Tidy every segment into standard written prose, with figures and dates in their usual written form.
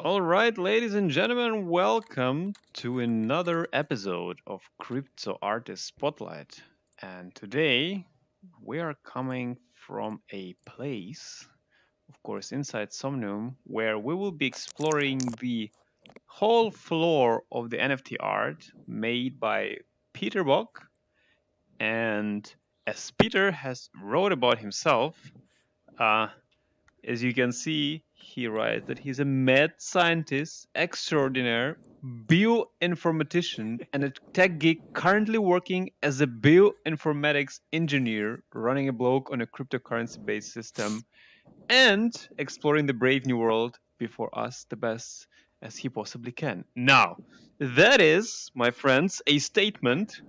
All right, ladies and gentlemen, welcome to another episode of Crypto Artist Spotlight. And today we are coming from a place, of course, inside Somnium, where we will be exploring the whole floor of the NFT art made by Peter Bock. And as Peter has wrote about himself, uh, as you can see, he writes that he's a mad scientist extraordinaire, bioinformatician, and a tech geek currently working as a bioinformatics engineer, running a blog on a cryptocurrency based system, and exploring the brave new world before us the best as he possibly can. Now, that is, my friends, a statement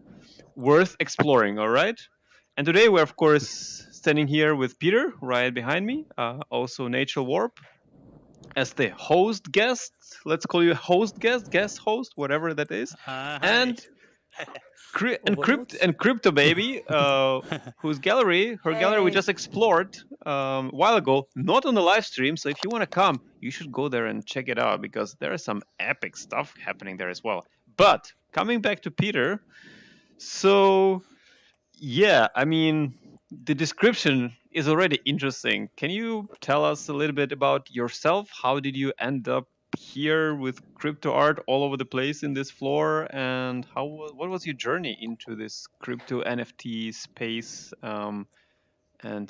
worth exploring, all right? And today we're, of course, standing here with Peter right behind me, also Nature Warp, as the host guest. Let's call you host guest host, whatever that is. Hi. And Overlords? and Crypto Baby, whose her gallery we Hey, just explored a while ago, not on the live stream. So if you want to come, you should go there and check it out because there is some epic stuff happening there as well. But coming back to Peter, so yeah, I mean, the description is already interesting. Can you tell us a little bit about yourself? How did you end up here with crypto art all over the place in this floor? And what was your journey into this crypto NFT space? And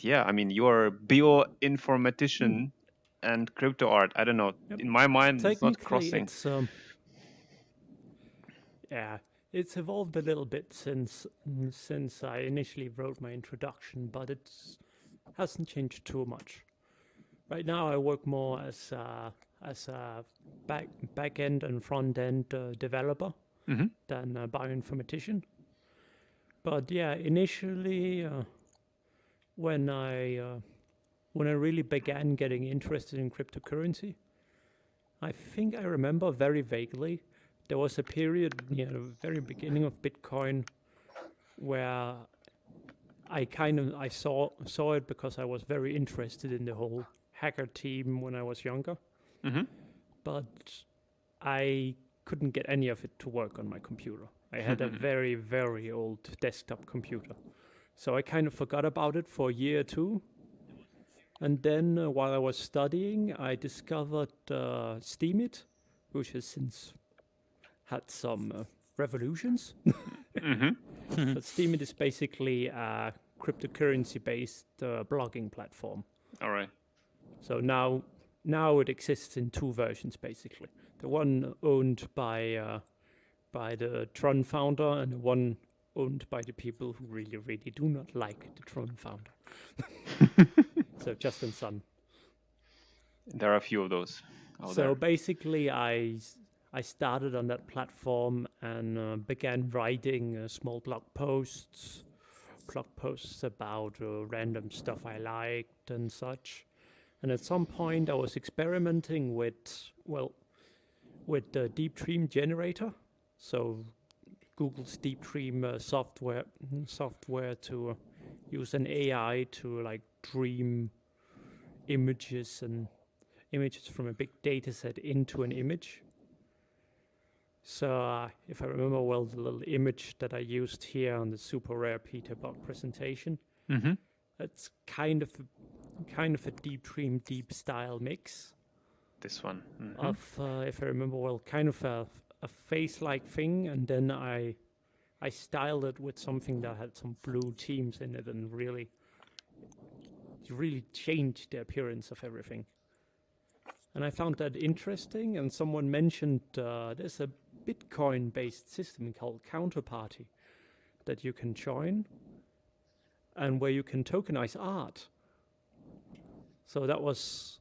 yeah, I mean, you're a bioinformatician and crypto art. I don't know. Yep. In my mind, it's not Technically, crossing. yeah, it's evolved a little bit since I initially wrote my introduction, but it hasn't changed too much. Right now, I work more as a back end and front end developer Hmm. than a bioinformatician. But yeah, initially, when I uh, when I really began getting interested in cryptocurrency, I think I remember very vaguely there was a period near the very beginning of Bitcoin where I saw it because I was very interested in the whole hacker team when I was younger, Hmm. but I couldn't get any of it to work on my computer. I had a very, very old desktop computer. So I kind of forgot about it for a year or two. And then while I was studying, I discovered Steemit, which has since had some revolutions. Hmm. But Steemit is basically a cryptocurrency-based blogging platform. All right. So now it exists in two versions, basically. The one owned by the Tron founder, and the one owned by the people who really, really do not like the Tron founder. So Justin Sun. There are a few of those out So there. basically, I started on that platform and began writing small blog posts about random stuff I liked and such. And at some point, I was experimenting with the Deep Dream generator. So Google's Deep Dream software to use an AI to like dream images from a big data set into an image. So if I remember well, the little image that I used here on the super rare Peter Bock presentation, Hmm. that's kind of a Deep Dream deep style mix This one. of, if I remember well, kind of a face-like thing, and then I styled it with something that had some blue themes in it, and really changed the appearance of everything. And I found that interesting. And someone mentioned there's a Bitcoin-based system called Counterparty that you can join, and where you can tokenize art. So that was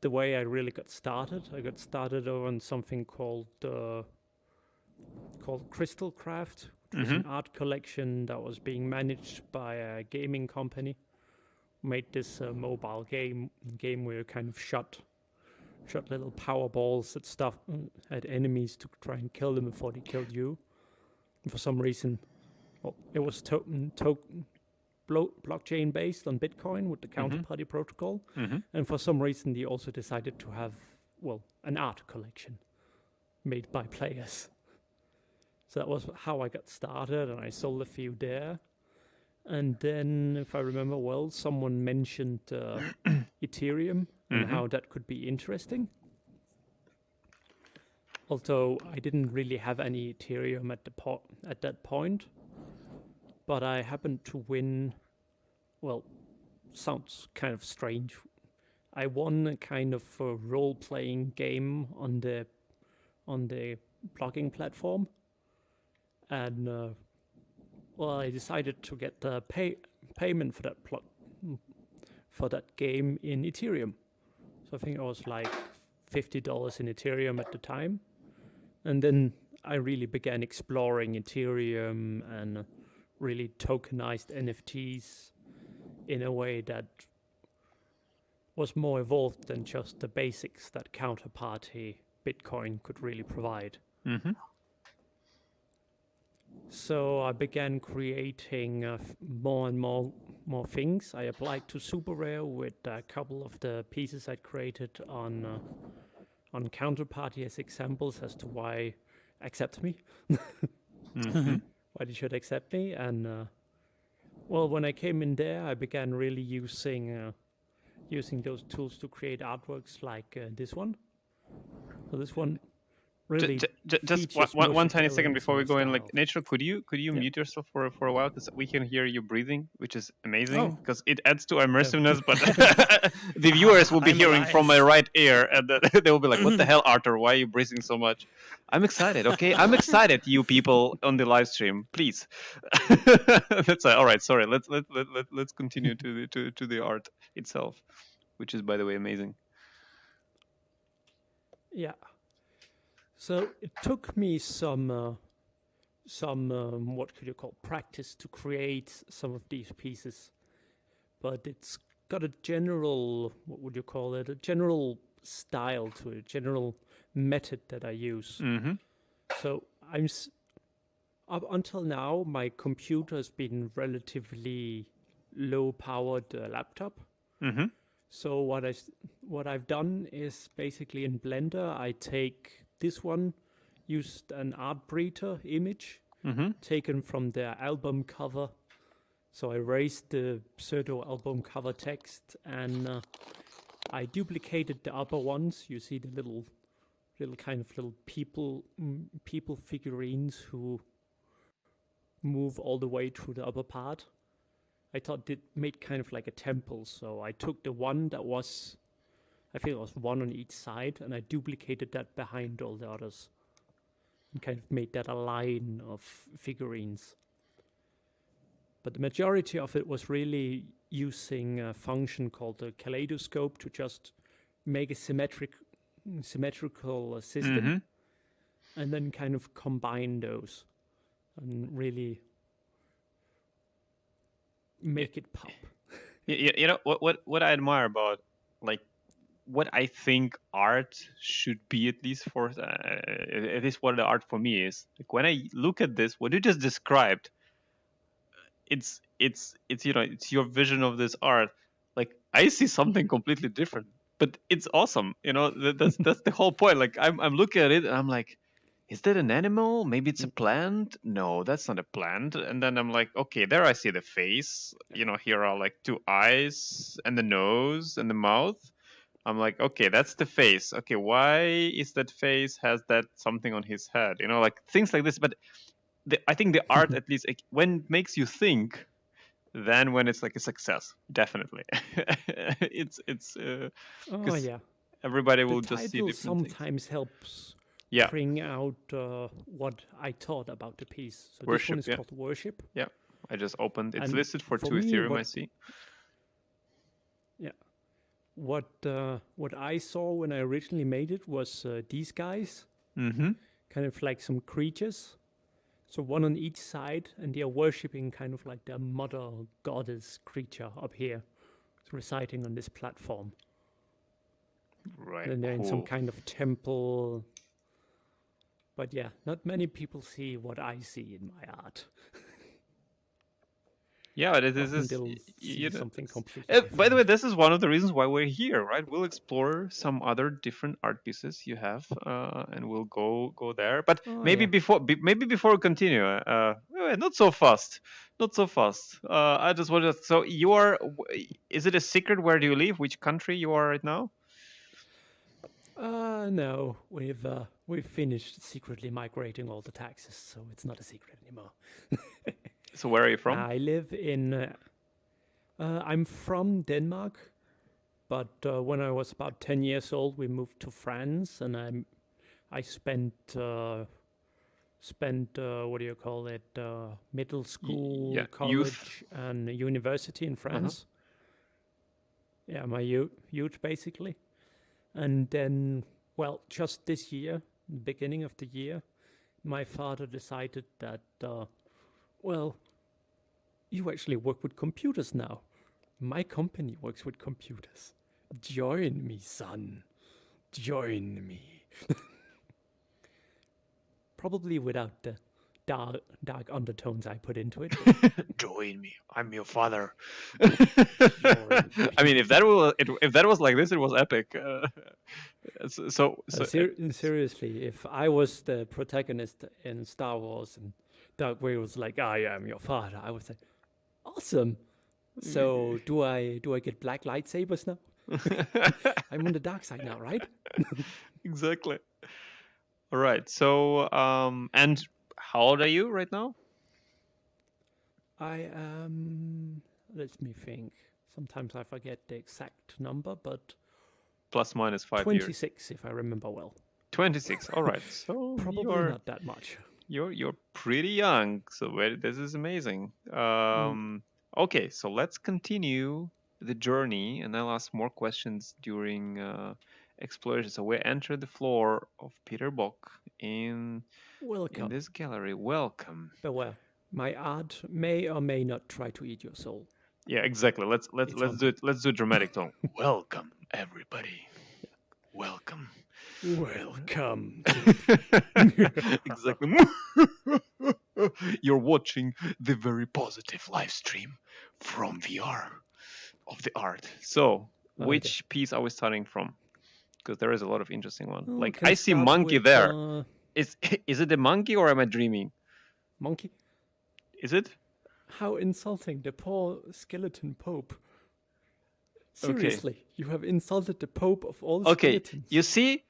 the way I really got started. I got started on something called Crystal Craft, which was an art collection that was being managed by a gaming company. Made this mobile game where you kind of shot little power balls at stuff at enemies to try and kill them before they killed you. And for some reason, it was blockchain based on Bitcoin with the Counterparty protocol. Hmm. And for some reason, they also decided to have an art collection made by players. So that was how I got started, and I sold a few there. And then, if I remember well, someone mentioned Ethereum and how that could be interesting. Although I didn't really have any Ethereum at that point, but I happened to win. Well, sounds kind of strange. I won a kind of a role-playing game on the blogging platform, and I decided to get the payment for that game in Ethereum. So I think it was like $50 in Ethereum at the time, and then I really began exploring Ethereum and really tokenized NFTs in a way that was more evolved than just the basics that counterparty Bitcoin could really provide. So I began creating more and more things. I applied to Super Rare with a couple of the pieces I created on counterparty as examples as to why accept me, why they should accept me. And when I came in there, I began really using those tools to create artworks like this one. So this one really just one tiny second before we go in. Like, Nature, could you mute yourself for a while, because we can hear you breathing, which is amazing, because it adds to immersiveness. But the viewers will be hearing from my right ear, and they will be like, "What the hell, Arthur? Why are you breathing so much?" I'm excited. Okay, I'm excited. You people on the live stream, please. That's all right. Sorry. Let's continue to the art itself, which is, by the way, amazing. Yeah. So it took me some what could you call practice to create some of these pieces, but it's got a general, what would you call it, a general style to it, a general method that I use. So up until now, my computer has been relatively low-powered laptop. So what I've done is basically in Blender, I take this one, used an art breeder image taken from their album cover. So I erased the pseudo album cover text, and I duplicated the upper ones. You see the little kind of little people figurines who move all the way through the upper part. I thought it made kind of like a temple, so I took the one that was, I think it was one on each side, and I duplicated that behind all the others and kind of made that a line of figurines. But the majority of it was really using a function called the kaleidoscope to just make a symmetrical system, and then kind of combine those and really make it pop. You know what I admire about, like, what I think art should be, at least what the art for me is. Like, when I look at this, what you just described, it's it's your vision of this art. Like, I see something completely different, but it's awesome. That's the whole point. Like, I'm looking at it and I'm like, is that an animal? Maybe it's a plant. No, that's not a plant. And then I'm like, okay, there I see the face. Here are like two eyes and the nose and the mouth. I'm like, okay, that's the face. Okay, why is that face has that something on his head? Like things like this. But I think the art, at least, when it makes you think, then when it's like a success, definitely. it's everybody will just see different sometimes things. helps Yeah. bring out what I thought about the piece. So Worship, this one is called Worship. Yeah, I just opened. It's And listed for 2 me, Ethereum, I see. Yeah. What I saw when I originally made it was these guys, kind of like some creatures. So one on each side, and they are worshipping kind of like their mother goddess creature up here. It's reciting on this platform. Right. And they're in some kind of temple. But yeah, not many people see what I see in my art. Yeah, this Often is they'll see something completely by the way, different. this is one of the reasons why we're here, right? We'll explore some other different art pieces you have, and we'll go there. But Oh maybe yeah. before we continue, not so fast, not so fast. I just wanted. So you are? Is it a secret? Where do you live? Which country you are right now? No, we've finished secretly migrating all the taxes, so it's not a secret anymore. So where are you from? I live in. I'm from Denmark, but when I was about 10 years old, we moved to France, and I spent what do you call it? Middle Yeah, school, youth. college, and university in Uh huh. France. Yeah, my youth basically. And then, well, just this year, beginning of the year, my father decided that, well, you actually work with computers now. My company works with computers. Join me, son. Join me. Probably without the dark undertones I put into it. Join me. I'm your father. Join I mean, me. if that was like this, it was epic. Seriously, if I was the protagonist in Star Wars and Dark Vader was like, "I am your father," I would say, "Awesome." So do I get black lightsabers now? I'm on the dark side now, right? Exactly. All right. So, and how old are you right now? I am. Let me think. Sometimes I forget the exact number, but Plus minus 5 years. 26 if I remember well. 26. All right. So Probably not that much. you're pretty young. So this is amazing. Mm. Okay. So let's continue the journey, and I'll ask more questions during exploration. So we enter the floor of Peter Bock in Welcome. this gallery. Welcome. Beware. My art may or may not try to eat your soul. Yeah, exactly. Let's It's let's do haunted. it. Let's do a dramatic tone. Welcome, everybody. Welcome. Welcome. Exactly. You're watching the very positive live stream from VR of the art. So, Okay. which piece are we starting from? Because there is a lot of interesting one. Well, we Like can I see start monkey with there. Is is it a monkey or am I dreaming? monkey. Is it? How insulting, the poor skeleton pope. Okay. Seriously, you have insulted the pope of all Okay. skeletons. You see,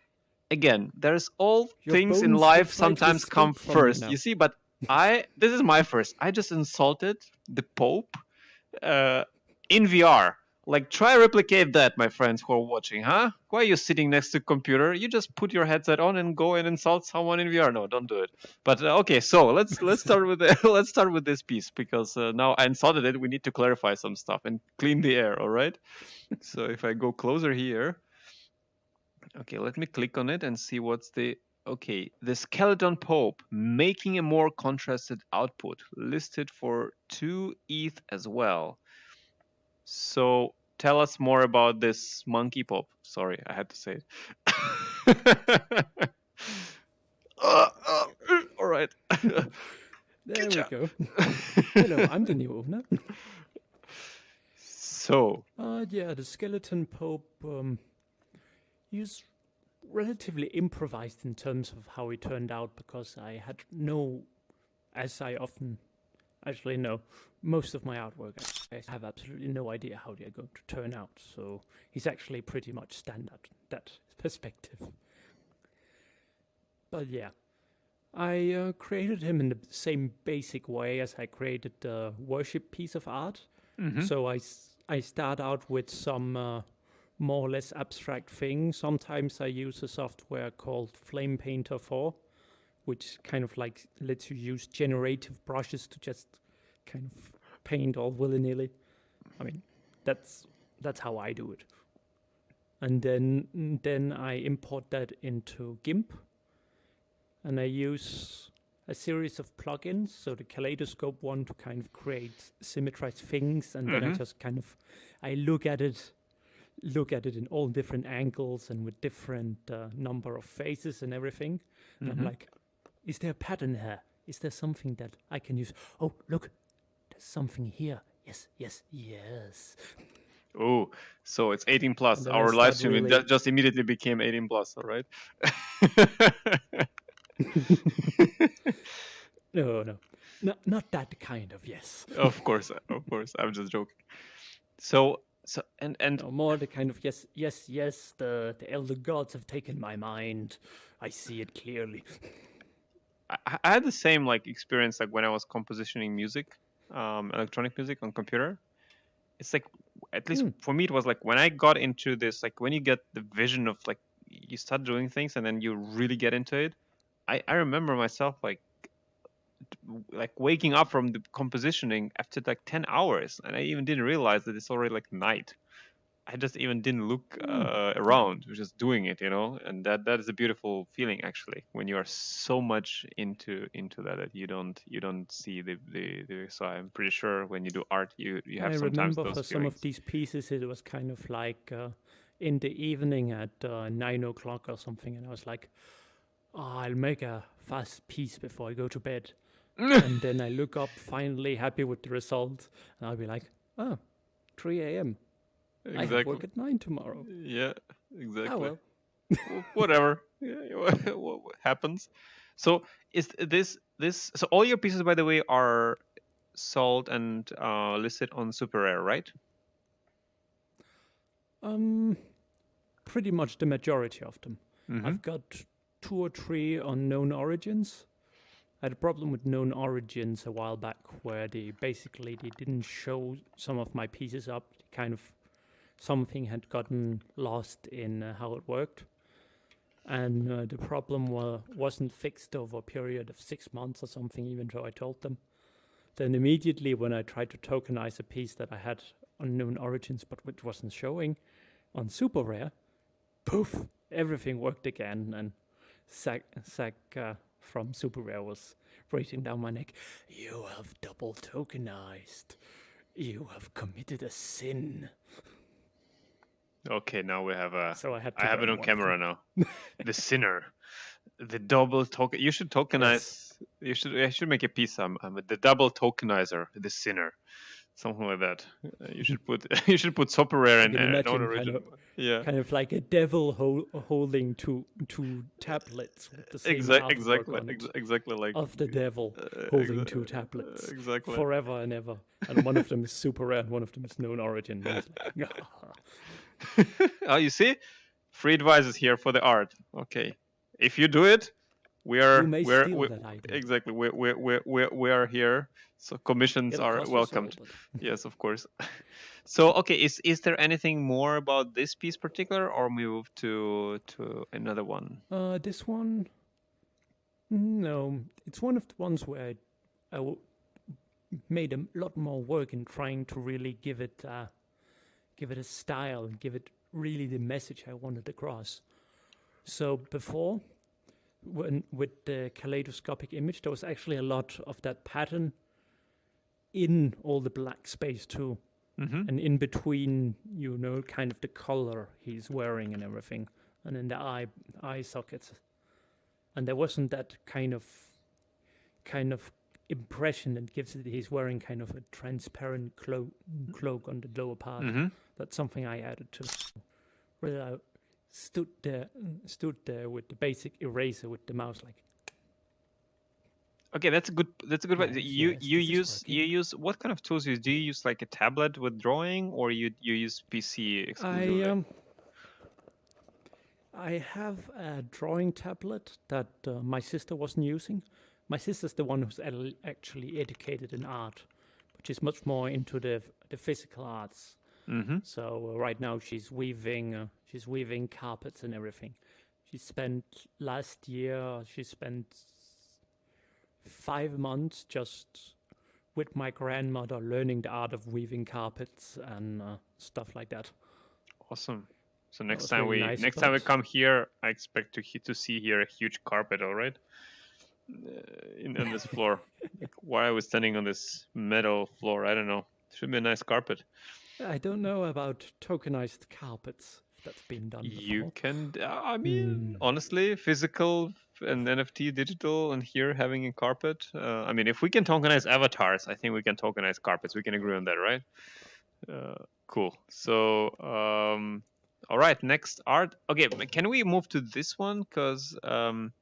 again, there's all Your things in bones will life try to sometimes come escape from you first. now. You see, but this is my first. I just insulted the Pope in VR. Like, try replicate that, my friends who are watching, huh? Why are you sitting next to a computer? You just put your headset on and go and insult someone in VR. No, don't do it. But okay, so let's start with let's start with this piece because now I insulted it. We need to clarify some stuff and clean the air. All right. So if I go closer here, okay, let me click on it and see what's the okay. The skeleton pope making a more contrasted output listed for 2 ETH as well. So tell us more about this monkey pop. Sorry, I had to say it. All right. There we go. Hello, I'm the new owner. So, Yeah, the skeleton pope. He's relatively improvised in terms of how he turned out because I had no, as I often actually know, most of my artwork I have absolutely no idea how they're going to turn out. So he's actually pretty much standard that perspective. But yeah, I created him in the same basic way as I created the worship piece of art. mhm. So I start out with some more or less abstract thing. Sometimes I use a software called Flame Painter 4, which kind of like lets you use generative brushes to just kind of paint all willy-nilly. I mean, that's how I do it. And then I import that into GIMP, and I use a series of plugins. So the kaleidoscope one to kind of create symmetrized things, and then I just kind of I look at it in all different angles and with different number of faces and everything. And I'm like, is there a pattern here? Is there something that I can use? Oh, look, there's something here. yes, yes, yes. Oh, so it's 18 plus. And then I Our live start stream really. just immediately became 18 plus. All right. No, no, not that kind of yes. Of course, of course. I'm just joking. So and No, more the kind of yes, yes, yes. The elder gods have taken my mind. I see it clearly. I had the same like experience like when I was compositioning music, electronic music on computer. It's like at least Hmm. for me it was like when I got into this, like when you get the vision of like you start doing things and then you really get into it. I remember myself like waking up from the compositioning after like 10 hours and I even didn't realize that it's already like night. I just even didn't look Hmm. Yeah. around, just doing it, and that is a beautiful feeling actually when you are so much into that you don't see the. So I'm pretty sure when you do art, you I have sometimes remember those for some of feelings. these pieces, it was kind of like in the evening at 9 o'clock or something, and I was like, oh, I'll make a fast piece before I go to bed. And then I look up, finally happy with the result, and I'll be like, oh, 3 a.m. I have Exactly. work at 9 tomorrow. Yeah. Oh Exactly. well. Whatever. Yeah, what happens? So is this? So all your pieces, by the way, are sold and listed on Super Rare, right? Um, Pretty much the majority of them. Mm-hmm. I've got 2 or 3 unknown origins. I had a problem with known origins a while back where they didn't show some of my pieces up. Kind of something had gotten lost in how it worked. And the problem wasn't fixed over a period of 6 months or something, even though I told them. Then immediately when I tried to tokenize a piece that I had unknown origins but which wasn't showing on super rare, poof, everything worked again. And Zach from super rare was breathing down my neck. You have double tokenized. You have committed a sin. Okay, now we have a. So I had I to have it burn on one of them. camera now. The sinner, the double token. You should Yes. tokenize. You should. I should make a piece. I'm the double tokenizer, the sinner, something like that. You should put. You should put super rare I and can imagine non-origin. Yeah. kind of like a devil holding two tablets with the same artwork on it Exactly like. of the devil holding two tablets Exactly. forever and ever. And one of them is super rare and one of them is known origin. And it's like, Oh, you see, free advices here for the art. Okay, if you do it, we you are may we're steal we that idea. exactly we are here. So commissions It'll are cost us all, welcomed. but Yes, of course. So okay, is there anything more about this piece particular, or move to another one? this one, no, it's one of the ones where I made a lot more work in trying to really give it a style and give it really the message I wanted across. So before, when with the kaleidoscopic image, there was actually a lot of that pattern in all the black space too, Mm-hmm. and in between, kind of the color he's wearing and everything, and in the eye sockets, and there wasn't that kind of impression that gives it he's wearing kind of a transparent cloak on the lower part. Mm-hmm. That's something I added to. Where I stood there with the basic eraser with the mouse, like, Okay, that's a good. That's a good. yes, You yes, you this is use you working. use what kind of tools do you use? Like a tablet with drawing, or you use PC I exclusively? I have a drawing tablet that my sister wasn't using. My sister's the one who's actually educated in art, which is much more into the physical arts. Mm-hmm. So right now she's weaving carpets and everything. Last year she spent 5 months just with my grandmother learning the art of weaving carpets and stuff like that. Awesome. So That was really nice, next time we but come here, I expect to see here a huge carpet. All right, on this floor. Like, why are we standing on this metal floor? I don't know. Should be a nice carpet. I don't know about tokenized carpets if that's been done You before. can. I mean, Hmm. honestly, physical and NFT digital, and here having a carpet. I mean, if we can tokenize avatars, I think we can tokenize carpets. We can agree on that, right? Cool. So, all right, next art. Okay, can we move to this one? Because I'm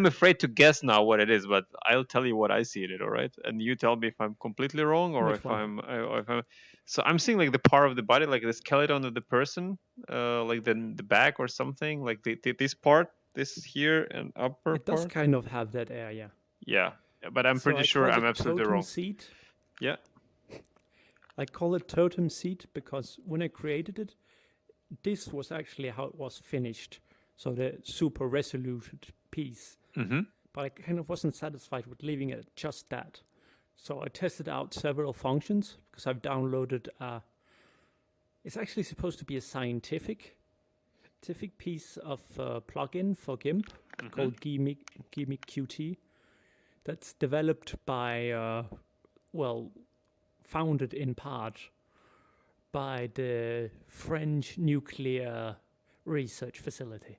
afraid to guess now what it is, but I'll tell you what I see in it. All right, and you tell me if I'm completely wrong or Which if one? I'm. So I'm seeing like the part of the body, like the skeleton of the person, like the back or something, like this part, this here and upper It does part. kind of have that area. Yeah, but I'm So pretty I sure call I'm it absolutely totem wrong. seed. Yeah. I call it totem seed because when I created it, this was actually how it was finished. So the super resolute piece. Mm-hmm. But I kind of wasn't satisfied with leaving it just that. So I tested out several functions because I've downloaded it's actually supposed to be a scientific piece of plugin for GIMP called Gimmick Qt that's developed by, founded in part by the French nuclear research facility.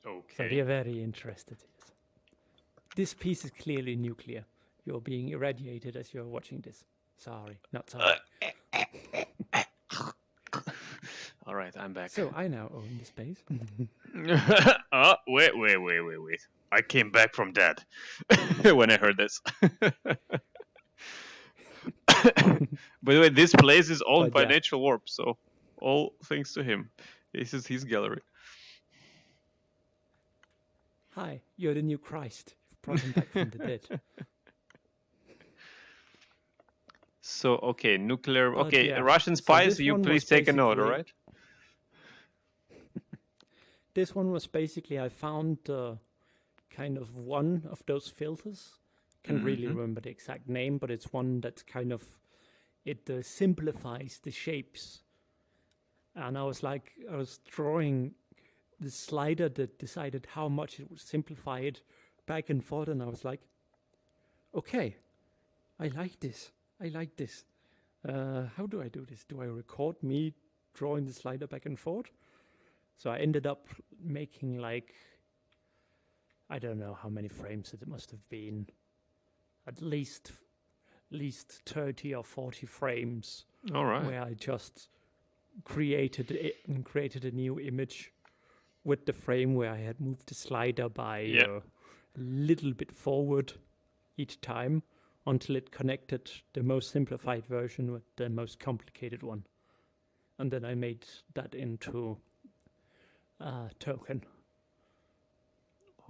Okay. So they're very interested. Yes. This piece is clearly nuclear. You're being irradiated as you're watching this. Sorry, not sorry. All right, I'm back. So I now own the space. Wait. I came back from dead when I heard this. By the way, this place is owned But by yeah. Natural Warp, so all thanks to him. This is his gallery. Hi, you're the new Christ. You've brought him back from the dead. So, okay, nuclear. But Okay, yeah, Russian so spies, this you one please was take a note, all basically- right? This one was basically, I found kind of one of those filters. Can't really remember the exact name, but it's one that's kind of, it simplifies the shapes. And I was drawing the slider that decided how much it would simplify it back and forth, and I was like, okay, I like this. How do I do this? Do I record me drawing the slider back and forth? So I ended up making like, I don't know how many frames it must have been. At least 30 or 40 frames. All right. Where I just created a new image with the frame where I had moved the slider by a little bit forward each time until it connected the most simplified version with the most complicated one. And then I made that into a token.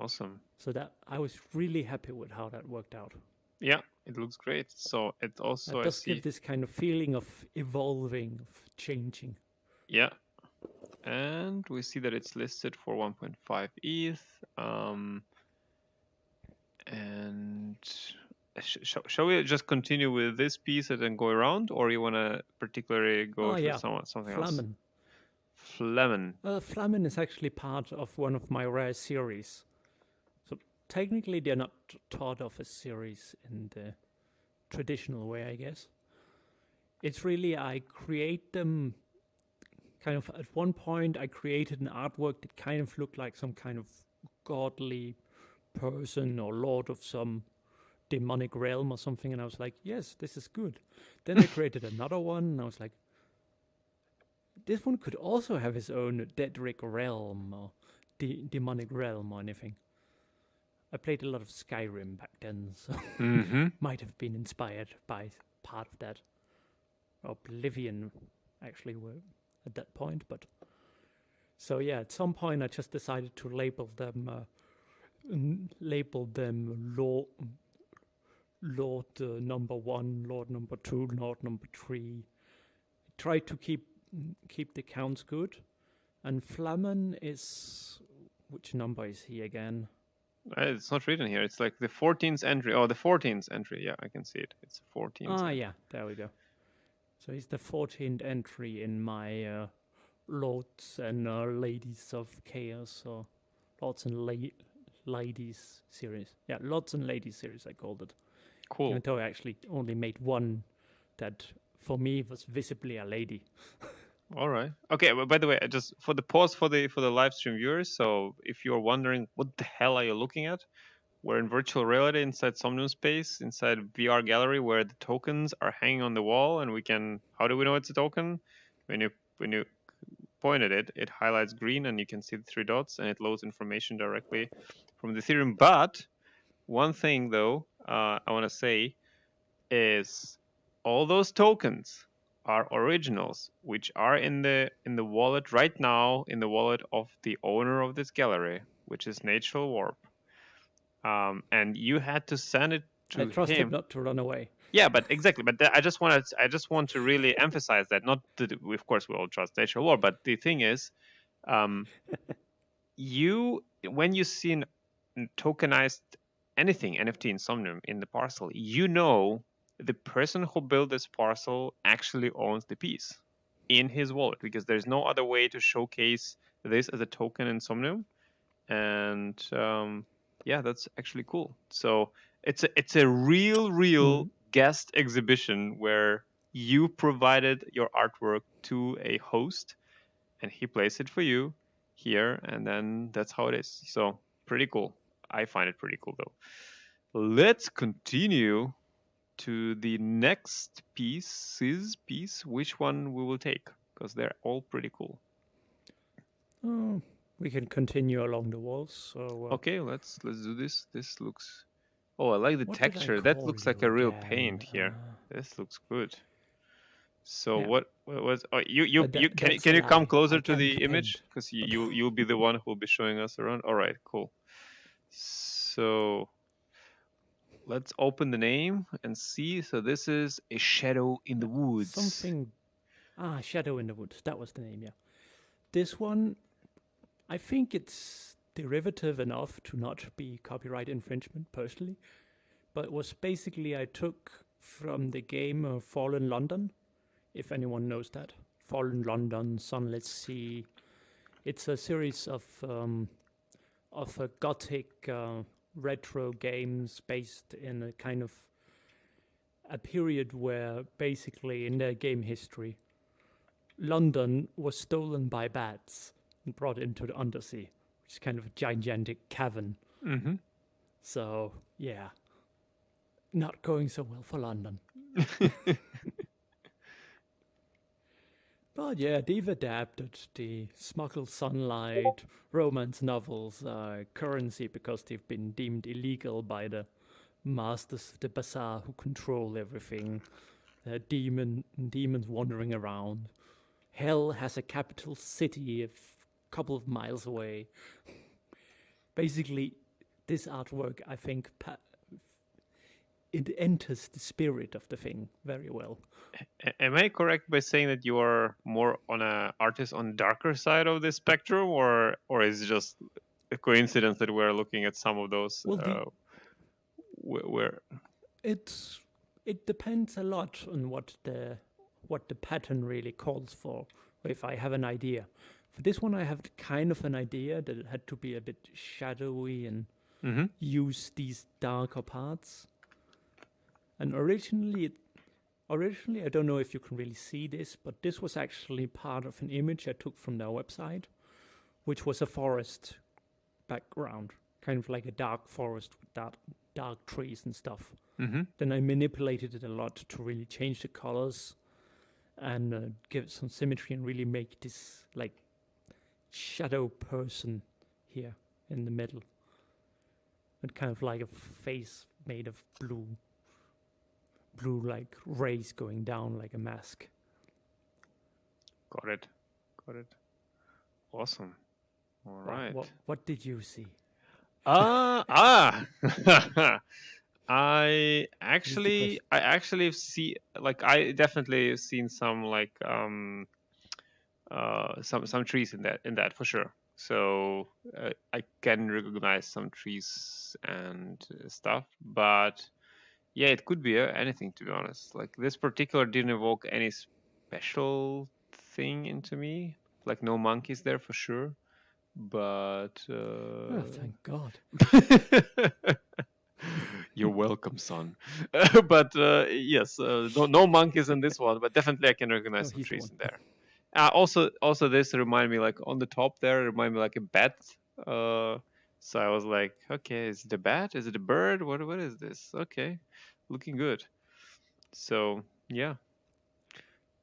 Awesome. So that I was really happy with how that worked out. Yeah, it looks great. So it also, It does give this kind of feeling of evolving, of changing. Yeah. And we see that it's listed for 1.5 ETH. And shall we just continue with this piece and then go around, or you want to particularly go to something else? Flamen. Flamen is actually part of one of my rare series. So technically they're not thought of as series in the traditional way, I guess. It's really, I create them kind of, at one point I created an artwork that kind of looked like some kind of godly person or lord of some demonic realm or something, and I was like, yes, this is good. Then I created another one, and I was like, this one could also have his own Daedric realm or demonic realm or anything. I played a lot of Skyrim back then, so might have been inspired by part of that. Oblivion actually were at that point, but so yeah, at some point I just decided to label them Lord number 1, Lord number 2, Lord number 3. Try to keep the counts good. And Flamen is, which number is he again? It's not written here. It's like the 14th entry. Oh, the 14th entry. Yeah, I can see it. It's 14th. Yeah, there we go. So he's the 14th entry in my Lords and Ladies of Chaos, or Lords and Ladies series. Yeah, Lords and Ladies series, I called it. Cool. Even though I actually only made one that, for me, was visibly a lady. All right. Okay. But by the way, just for the pause for the live stream viewers. So if you're wondering what the hell are you looking at, we're in virtual reality inside Somnium Space, inside VR gallery, where the tokens are hanging on the wall, and we can. How do we know it's a token? When you point at it, it highlights green, and you can see the three dots, and it loads information directly from the Ethereum. But one thing, though, I want to say is all those tokens are originals, which are in the wallet right now, in the wallet of the owner of this gallery, which is Natural Warp. And you had to send it I to trust him him. not to run away. Yeah, but exactly. But I just want to really emphasize that. Not that, of course, we all trust Natural Warp, but the thing is, um, when you see an tokenized anything NFT in Somnium in the parcel, you know the person who built this parcel actually owns the piece in his wallet, because there's no other way to showcase this as a token in Somnium. And yeah, that's actually cool. So it's a real guest exhibition where you provided your artwork to a host and he plays it for you here, and then that's how it is. So pretty cool. I find it pretty cool though. Let's continue to the next piece. Which one we will take, because they're all pretty cool. Oh, we can continue along the walls. So Okay, let's do this. This looks. Oh, I like the what did I texture. That call looks like you a real again? paint here. This looks good. So Yeah. what was? Oh, you That's a can you come lie. closer I to can't the image, paint. because you'll be the one who'll be showing us around. All right, cool. So let's open the name and see. So this is A Shadow in the Woods. Something. Shadow in the Woods. That was the name, yeah. This one, I think it's derivative enough to not be copyright infringement, personally. But it was basically I took from the game Fallen London, if anyone knows that. Fallen London, Sunlit Sea. It's a series of gothic retro games based in a kind of a period where basically in their game history, London was stolen by bats and brought into the undersea, which is kind of a gigantic cavern. Mm-hmm. So yeah, not going so well for London. But yeah, they've adapted the smuggled sunlight, romance novels, currency, because they've been deemed illegal by the masters of the bazaar who control everything. Demons wandering around. Hell has a capital city a couple of miles away. Basically, this artwork, I think, it enters the spirit of the thing very well. Am I correct by saying that you are more on a artist on darker side of the spectrum, or is it just a coincidence that we're looking at some of those? Well, where it depends a lot on what the pattern really calls for. If I have an idea, for this one, I have kind of an idea that it had to be a bit shadowy and use these darker parts. And originally, I don't know if you can really see this, but this was actually part of an image I took from their website, which was a forest background, kind of like a dark forest with dark trees and stuff. Then I manipulated it a lot to really change the colors and give it some symmetry and really make this like shadow person here in the middle, and kind of like a face made of blue like rays going down like a mask. Got it. Awesome. All right. What did you see? I actually see, like, I definitely seen some like some trees in that for sure. So I can recognize some trees and stuff, but yeah, it could be anything, to be honest. Like, this particular didn't evoke any special thing into me. Like, no monkeys there for sure, but Oh, thank God. You're welcome, son. But yes, no monkeys in this one, but definitely I can recognize some he's the trees one. in there. Also, this remind me like on the top there, remind me like a bat. So I was like, okay, is it a bat? Is it a bird? What is this? Okay, looking good. So yeah,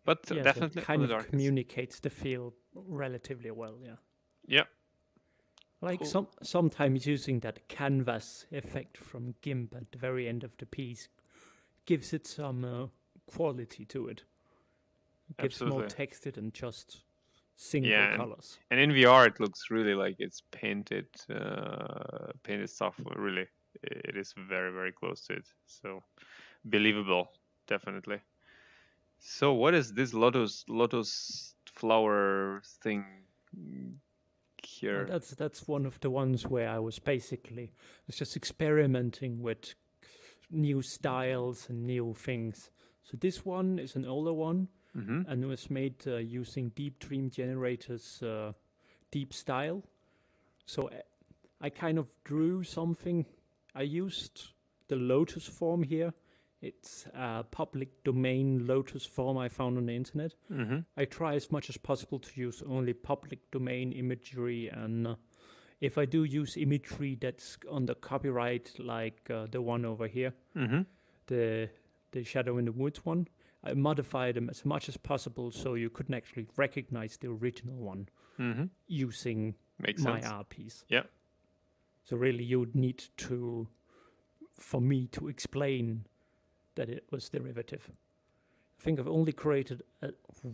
but Yeah, so it definitely on kind the of darkest. communicates the feel relatively well. Yeah. Yeah. Like Cool. sometimes using that canvas effect from GIMP at the very end of the piece gives it some quality to it. It gives more Absolutely. texture than just single Yeah, colors. and in VR it looks really like it's painted stuff. Really, it is very close to it. So believable, definitely. So what is this lotus flower thing here? That's one of the ones where I was just experimenting with new styles and new things. So this one is an older one, Mm-hmm. and it was made using Deep Dream Generator's deep style. So I kind of drew something. I used the lotus form here. It's a public domain lotus form I found on the internet. Mm-hmm. I try as much as possible to use only public domain imagery, and if I do use imagery that's under copyright, like the one over here, Mm-hmm. the Shadow in the Woods one, I modify them as much as possible so you couldn't actually recognize the original one Mm-hmm. using Makes my sense. art piece. Yeah. So really, you would need for me to explain that it was derivative. I think I've only created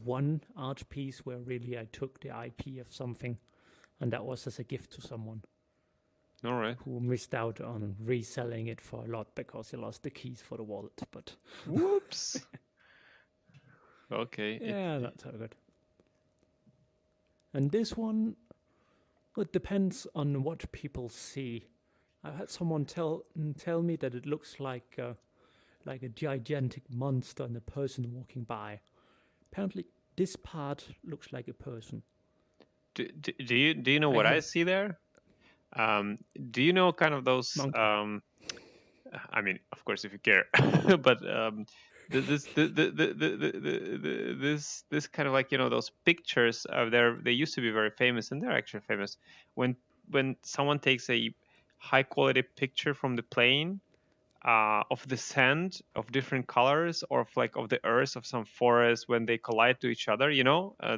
one art piece where really I took the IP of something, and that was as a gift to someone All right. who missed out on reselling it for a lot because he lost the keys for the wallet. But Whoops. Okay. yeah, that's how good. And this one, it depends on what people see. I had someone tell me that it looks like a gigantic monster and a person walking by. Apparently, this part looks like a person. Do you know I what I have see there? Do you know kind of those? monkey. I mean, of course, if you care, but this kind of like those pictures of there. They used to be very famous, and they're actually famous when someone takes a high quality picture from the plane of the sand of different colors or of the earth of some forest when they collide to each other.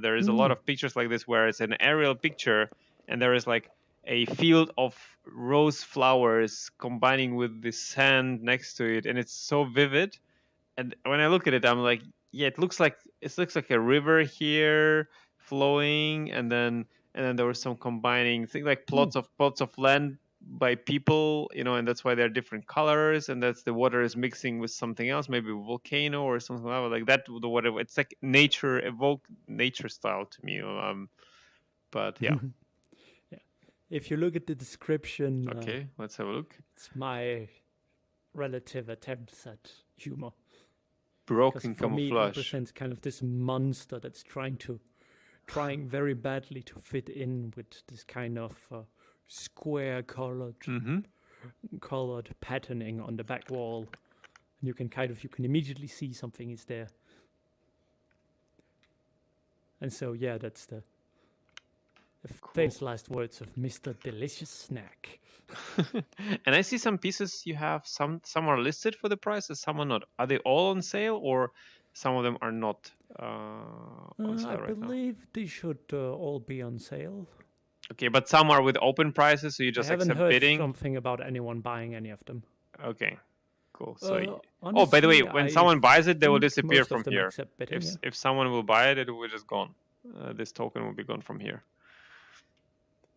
There is a lot Mm. of pictures like this where it's an aerial picture and there is like a field of rose flowers combining with the sand next to it, and it's so vivid. And when I look at it, I'm like, yeah, it looks like a river here flowing, and then there was some combining things like Mm. plots of land by people, and that's why they're different colors, and that's the water is mixing with something else, maybe a volcano or something like that. The water, it's like nature style to me. But yeah, Yeah. If you look at the description, okay, let's have a look. it's my relative attempts at humor. Because Broken for me, it camouflage. represents kind of this monster that's trying very badly to fit in with this kind of square Mm-hmm. colored patterning on the back wall. And you can immediately see something is there. And so yeah, that's the Cool. famous last words of Mr. Delicious Snack. And I see some pieces you have. Some are listed for the price, and some are not. Are they all on sale, or some of them are not on I sale right now? believe they should all be on sale. Okay, but some are with open prices, so you I just haven't accept heard bidding. something about anyone buying any of them. Okay, cool. So, oh, by the way, Honestly, when I someone buys it, they will think disappear most of from them here. accept bidding. Yeah. If someone will buy it, it will just gone. This token will be gone from here.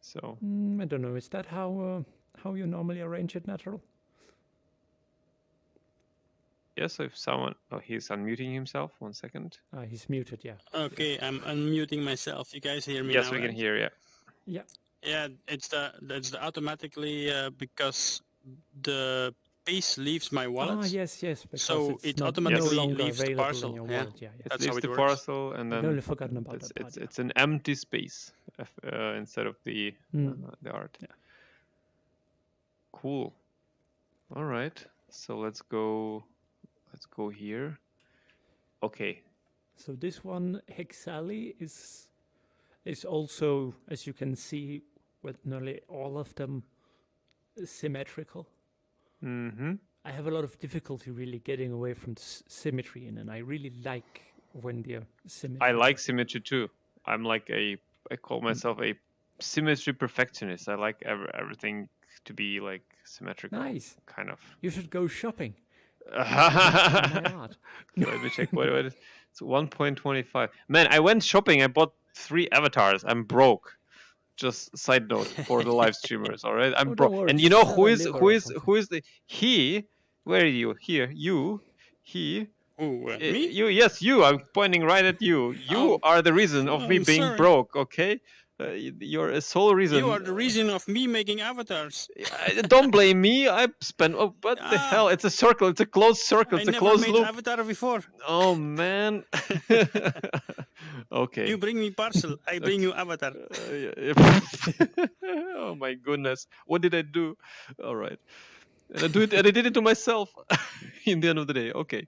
So I don't know. Is that how you normally arrange it, Natural? yes, if someone, he's unmuting himself. 1 second. He's muted. Yeah. Okay, I'm unmuting myself. You guys hear me Yes, now, we right? can hear. Yeah. Yeah. Yeah, it's the automatically because the piece leaves my wallet. Yes. Because So it's it no automatically longer leaves the available parcel, in your yeah. wallet. Yeah. It That's leaves how it the works. parcel, and I've then only forgotten about that part. it's an empty space instead of the art. Yeah. Cool. All right. So let's go here. Okay. So this one, Hexali, is also, as you can see, with nearly all of them symmetrical. Mm-hmm. I have a lot of difficulty really getting away from symmetry, and I really like when they're symmetrical. I like symmetry too. I'm like I call myself a symmetry perfectionist. I like everything to be like symmetrical. Nice. Kind of. You should go shopping. Let My art. me check. What is it's 1.25. Man, I went shopping. I bought 3 avatars. I'm broke. Just side note for the live streamers. All right, I'm Oh, don't broke. worry, And you just know sell who a is liver who or is something. who is the he? Where are you? Here, you, he. Me? You, yes, you. I'm pointing right at you. You Oh. are the reason of me I'm being sorry. broke. Okay, you're a sole reason. You are the reason of me making avatars. Don't blame me. I spent. Oh, what the Ah. hell? It's a circle. It's a closed circle. I It's a never closed made loop. avatar before. Oh man. Okay. You bring me parcel, I bring you avatar. Oh my goodness. What did I do? All right. And I did it to myself in the end of the day. Okay.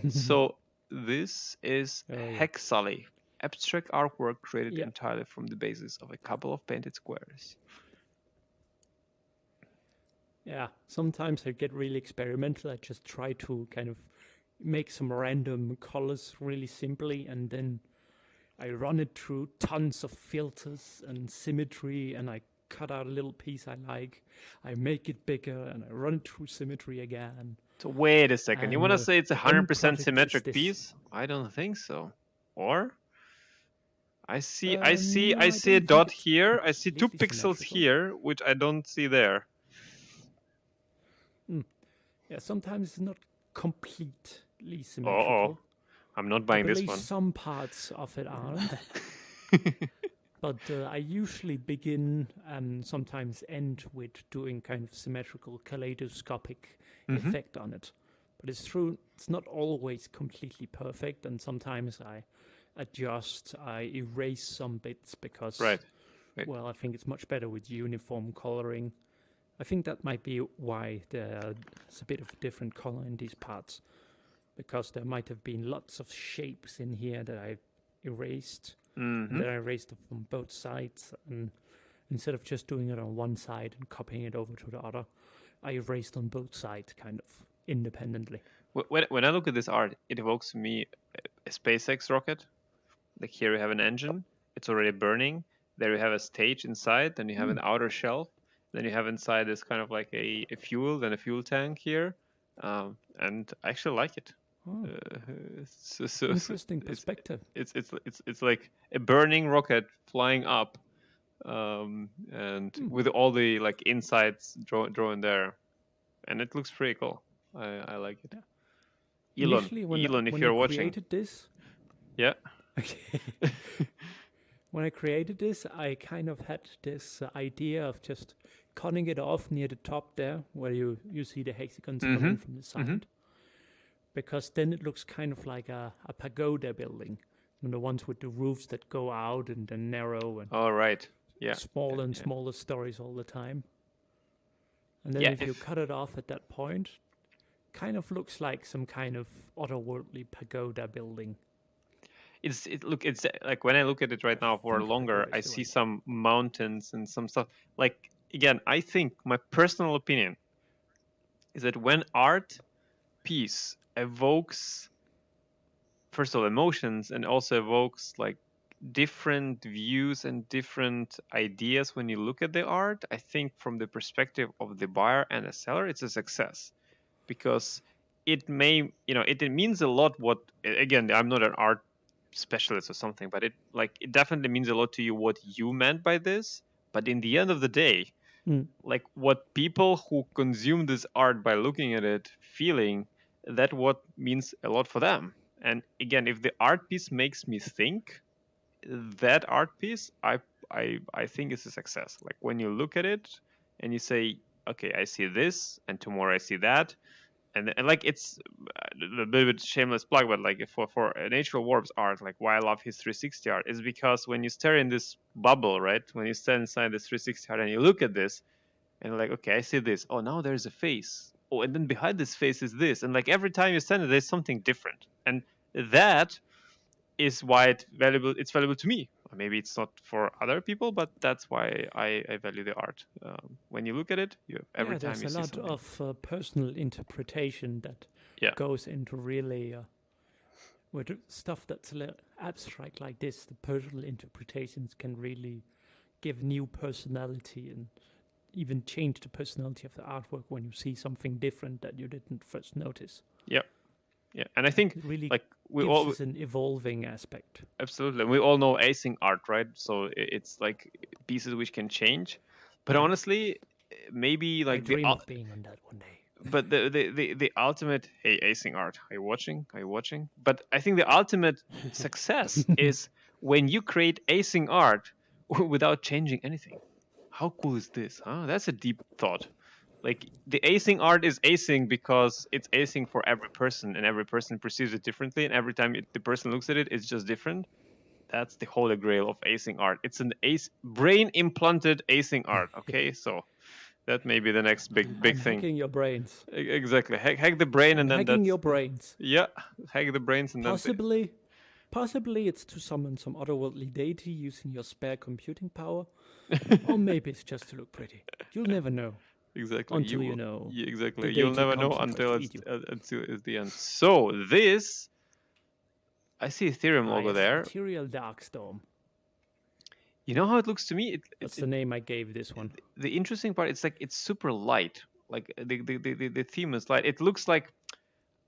So this is Oh, yeah. Hexali, abstract artwork created Yeah. entirely from the basis of a couple of painted squares. Yeah, sometimes I get really experimental. I just try to kind of make some random colors really simply, and then I run it through tons of filters and symmetry, and I cut out a little piece I like. I make it bigger, and I run it through symmetry again. So wait a second. You want to And, say it's a the end 100% product is symmetric this. piece? I don't think so. Or I see No, a I dot don't think it's here. I see 2 completely pixels symmetrical. here, which I don't see there. Yeah, sometimes it's not completely Uh-oh. symmetrical. I'm not I buying this believe one. some parts of it aren't. But I usually begin and sometimes end with doing kind of symmetrical kaleidoscopic effect on it. But it's true, it's not always completely perfect, and sometimes I adjust, I erase some bits because, Right. well, I think it's much better with uniform coloring. I think that might be why there's a bit of a different color in these parts, because there might have been lots of shapes in here that I erased. And then I erased them from both sides, and instead of just doing it on one side and copying it over to the other, I erased on both sides kind of independently. When I look at this art, it evokes me a SpaceX rocket. Like here you have an engine, it's already burning. There you have a stage inside, then you have an outer shell. Then you have inside this kind of like a fuel, then a fuel tank here. And I actually like it. Oh, So interesting perspective. it's like a burning rocket flying up, and with all the like insides drawn there, and it looks pretty cool. I like it. Initially, Elon, if when you're I watching, created this, yeah. when I created this, I kind of had this idea of just cutting it off near the top there, where you see the hexagons coming from the side. Because then it looks kind of like a pagoda building. And the ones with the roofs that go out and then narrow and All right. Yeah. smaller and smaller stories all the time. And then Yeah, if you cut it off at that point, kind of looks like some kind of otherworldly pagoda building. It's like when I look at it right now for think longer, pagoda I is the see right some mountains and some stuff. Like again, I think my personal opinion is that when art piece evokes first of all emotions and also evokes like different views and different ideas when you look at the art, I think from the perspective of the buyer and the seller, it's a success because it may, it means a lot. What again, I'm not an art specialist or something, but it definitely means a lot to you what you meant by this. But in the end of the day, like what people who consume this art by looking at it, feeling that what means a lot for them. And again, if the art piece makes me think, that art piece, I think is a success. Like when you look at it and you say, okay, I see this, and tomorrow I see that, and like it's a little bit shameless plug, but like for Natural Warp's art, like why I love his 360 art is because when you stare in this bubble, right? When you stand inside this 360 art and you look at this, and like, okay, I see this. Oh, now there's a face. Oh, and then behind this face is this, and like every time you stand it, there's something different, and that is why it's valuable to me. Maybe it's not for other people, but that's why I value the art. When you look at it, every time there's you a see lot something. of personal interpretation that Yeah. goes into really with stuff that's a little abstract like this. The personal interpretations can really give new personality and even change the personality of the artwork when you see something different that you didn't first notice. Yeah. And I think It really like we gives all us an evolving aspect. absolutely we all know async art, right? So it's like pieces which can change. But Yeah. honestly, maybe I like dream of being on that one day. but the ultimate, hey, async art, are you watching? But I think the ultimate success is when you create async art without changing anything. How cool is this, huh? That's a deep thought. Like the async art is async because it's async for every person, and every person perceives it differently, and every time the person looks at it, it's just different. That's the holy grail of async art. It's an brain implanted async art. Okay, so that may be the next big I'm thing. hacking your brains. Exactly. Hack the brain, I'm and then hacking that's your brains. yeah. Hack the brains, and then Possibly it's to summon some otherworldly deity using your spare computing power. Or maybe it's just to look pretty. You'll never know. exactly. Until you know. Yeah, exactly. The You'll deity never know comes and tries until to it's eat you. the end. So this, I see Ethereum logo Yes, there. Material Darkstorm. You know how it looks to me? That's the name I gave this one. The interesting part, it's like it's super light. Like the theme is light. It looks like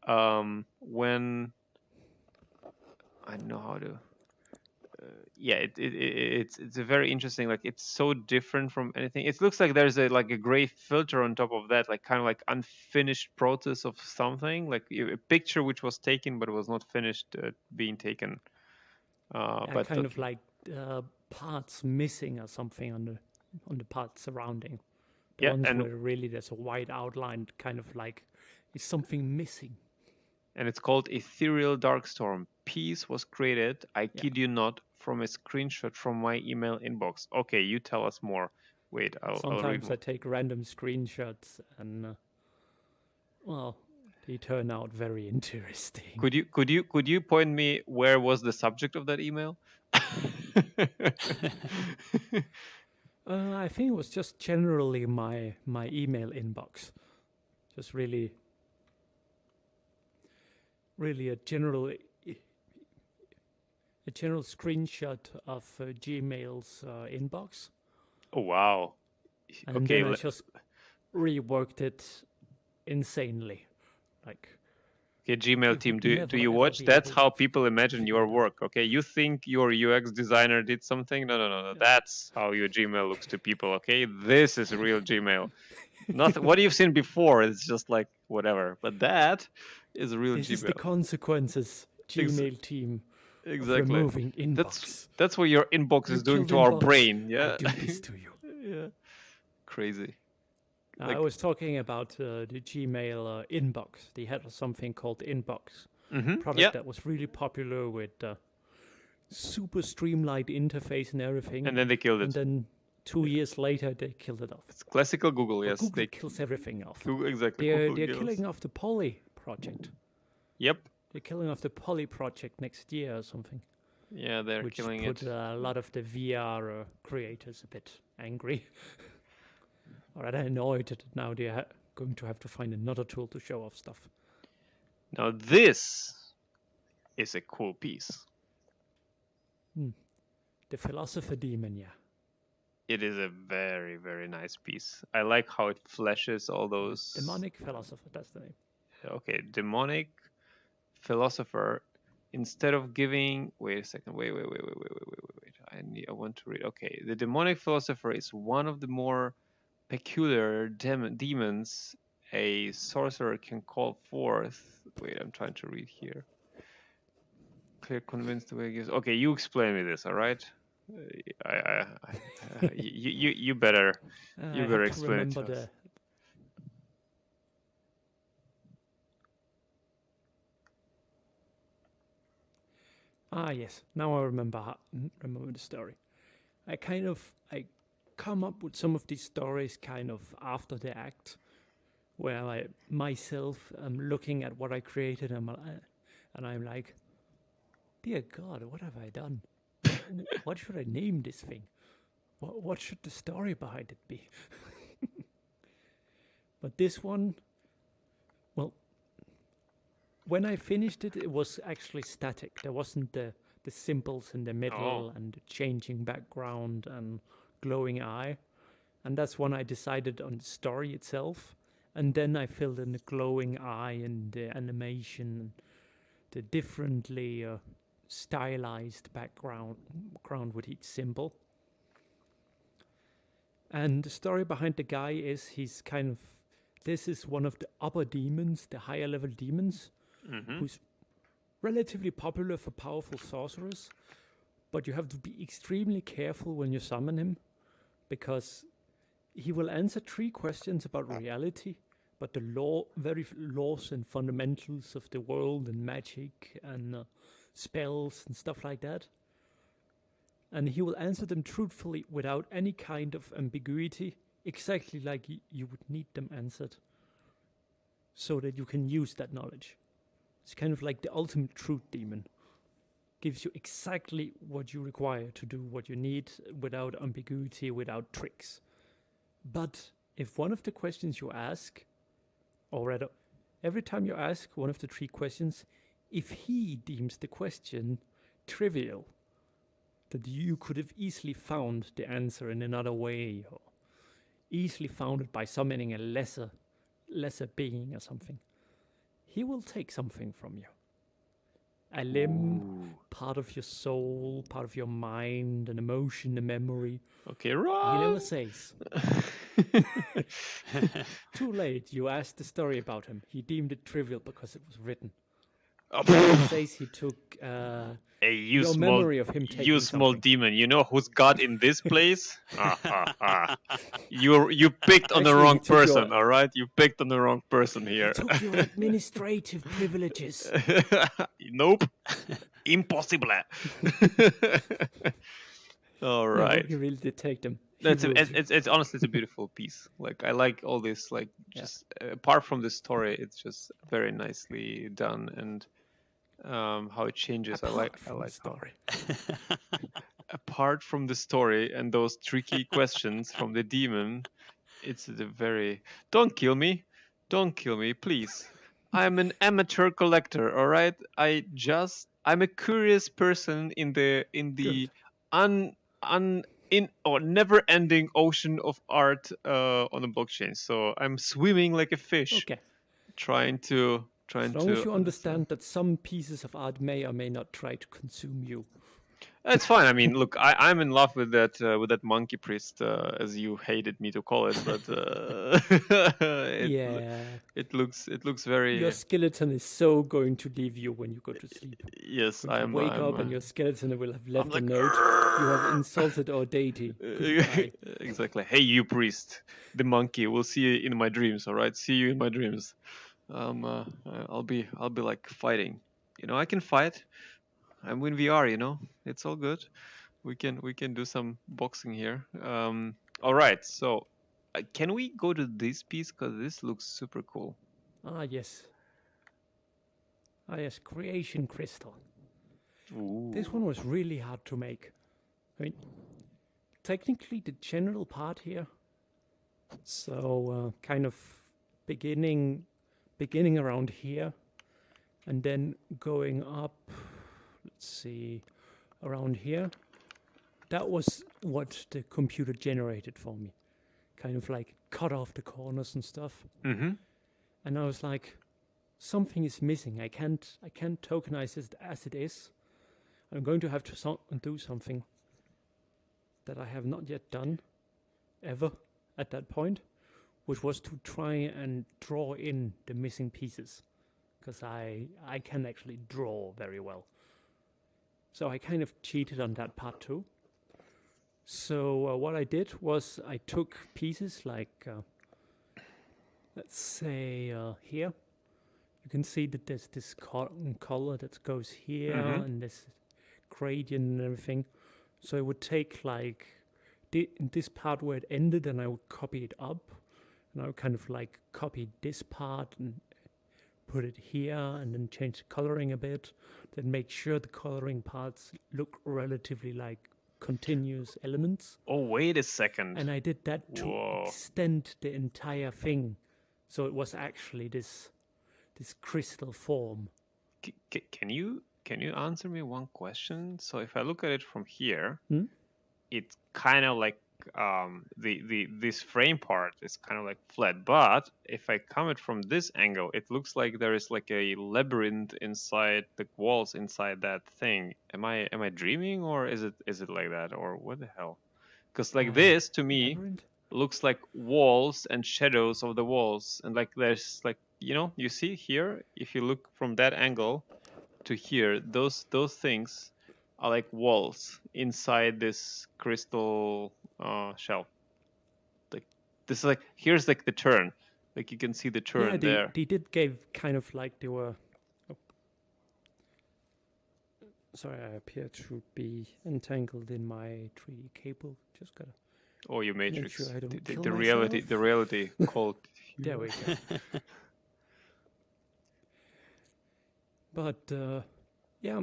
when I don't know how to. Yeah, it's a very interesting. Like it's so different from anything. It looks like there's a gray filter on top of that, like kind of like unfinished process of something, like a picture which was taken but was not finished being taken. But kind of like parts missing or something on the parts surrounding. The yeah, ones and where really there's a white outline, kind of like is something missing. and it's called Ethereal Darkstorm. Piece was created, I kid you not, from a screenshot from my email inbox. Okay, you tell us more. Wait, I'll read Sometimes more. I take random screenshots and well, they turn out very interesting. Could you point me where was the subject of that email? I think it was just generally my email inbox, just really a general screenshot of Gmail's inbox. Oh wow. And Okay, then I just reworked it insanely. Like, okay, Gmail you team, would do never, you ever watch? be That's able how to people imagine figure your it out. work. Okay, you think your UX designer did something? No. That's how your Gmail looks to people. Okay, this is real Gmail. Nothing. What you've seen before is just like whatever, but that is real This is Gmail. the consequences, Gmail team, of Exactly. removing inbox. That's what your inbox You is doing killed to our inbox. brain. Yeah. I do this to you. Yeah. Crazy. I was talking about the Gmail inbox. They had something called Inbox product Yeah. that was really popular with super streamlined interface and everything. And then they killed And it. then 2 years later, they killed it off. It's classical Google. But Yes. Google kills everything off. Google, exactly. They're Google kills. killing off the Poly project. Yep. They're killing off the Poly project next year or something. Yeah, they're Which killing put it. a lot of the VR creators a bit angry. Or rather annoyed that now they're going to have to find another tool to show off stuff. Now this is a cool piece. The Philosopher Demon, yeah. It is a very, very nice piece. I like how it flashes all those. Demonic Philosopher, that's the name. Okay, demonic philosopher. Instead of giving, wait a second, wait. I want to read. Okay, the demonic philosopher is one of the more peculiar demons a sorcerer can call forth. Wait, I'm trying to read here. Clear, convinced the way it gives. Okay, you explain me this, all right? You better explain it to us. Yes. Now I remember the story. I come up with some of these stories kind of after the act, where I myself am looking at what I created and I'm like, dear God, what have I done? What should I name this thing? What should the story behind it be? But this one, well, when I finished it, it was actually static. There wasn't the symbols in the middle Oh. and the changing background and glowing eye. And that's when I decided on the story itself. And then I filled in the glowing eye and the animation, the differently stylized background with each symbol. And the story behind the guy is he's kind of, this is one of the upper demons, the higher level demons, Mm-hmm. who's relatively popular for powerful sorcerers, but you have to be extremely careful when you summon him, because he will answer 3 questions about reality, but the laws and fundamentals of the world and magic and spells and stuff like that. And he will answer them truthfully without any kind of ambiguity, exactly like you would need them answered, so that you can use that knowledge. It's kind of like the ultimate truth demon. Gives you exactly what you require to do what you need without ambiguity, without tricks. But if one of the questions you ask, or rather, every time you ask one of the 3 questions, if he deems the question trivial, that you could have easily found the answer in another way, or easily found it by summoning a lesser being or something, he will take something from you. A limb, Ooh. part of your soul, part of your mind, an emotion, a memory. Okay, He right. never says. Too late, you asked the story about him. He deemed it trivial because it was written. He says he took Hey, you your small, memory of him taking you small something. demon. You know who's God in this place? You picked on the Actually, he wrong took your- person. All right, you picked on the wrong person He here. took your administrative privileges. Nope, impossible. All No, right. he really did take them. He That's ruled you. it's honestly it's a beautiful piece. Like I like all this. Like Yeah. just apart from the story, it's just very nicely done and how it changes. I like from the how story. apart from the story and those tricky questions from the demon, it's the very don't kill me, please. I'm an amateur collector, all right. I'm a curious person in the Good. un un in or never ending ocean of art on the blockchain. So I'm swimming like a fish, Okay. trying to As long as you understand that some pieces of art may or may not try to consume you. It's fine. I mean, look, I'm in love with that monkey priest, as you hated me to call it, but Yeah. it looks very Your skeleton is so going to leave you when you go to sleep. yes. When you wake up and your skeleton will have left a note. You have insulted our deity. Goodbye. Exactly. Hey, you priest, the monkey. We'll see you in my dreams. All right, see you in my dreams. I'll be like fighting. You know, I can fight. I'm in VR. You know, it's all good. We can do some boxing here. All right. So, can we go to this piece because this looks super cool. Ah, yes. Ah, yes. Creation crystal. Ooh. This one was really hard to make. I mean, technically the general part here. So kind of beginning around here, and then going up. Let's see, around here. That was what the computer generated for me. Kind of like cut off the corners and stuff. Mm-hmm. And I was like, something is missing. I can't tokenize it as it is. I'm going to have to do something that I have not yet done, ever, at that point, which was to try and draw in the missing pieces, because I can actually draw very well. So I kind of cheated on that part too. So what I did was I took pieces like, let's say here. You can see that there's this color that goes here, and this gradient and everything. So I would take like this part where it ended, and I would copy it up, and I would kind of like copy this part and put it here and then change the coloring a bit, then make sure the coloring parts look relatively like continuous elements. Oh, wait a second. And I did that to Whoa. extend the entire thing, so it was actually this crystal form. Can you answer me one question? So if I look at it from here, it's kind of like this frame part is kind of like flat, but if I come it from this angle, it looks like there is like a labyrinth inside the walls inside that thing. Am I dreaming, or is it like that, or what the hell? Because like this to me Labyrinth? looks like walls and shadows of the walls, and like there's like, you know, you see here, if you look from that angle to here, those things are like walls inside this crystal shell. Like this is like, here's like the turn, like you can see the turn there. They did give kind of like they were. Oh. Sorry, I appear to be entangled in my 3D cable. Just gotta. Oh, you Matrix. Sure I don't kill the reality, myself. the reality called. There we go. But yeah,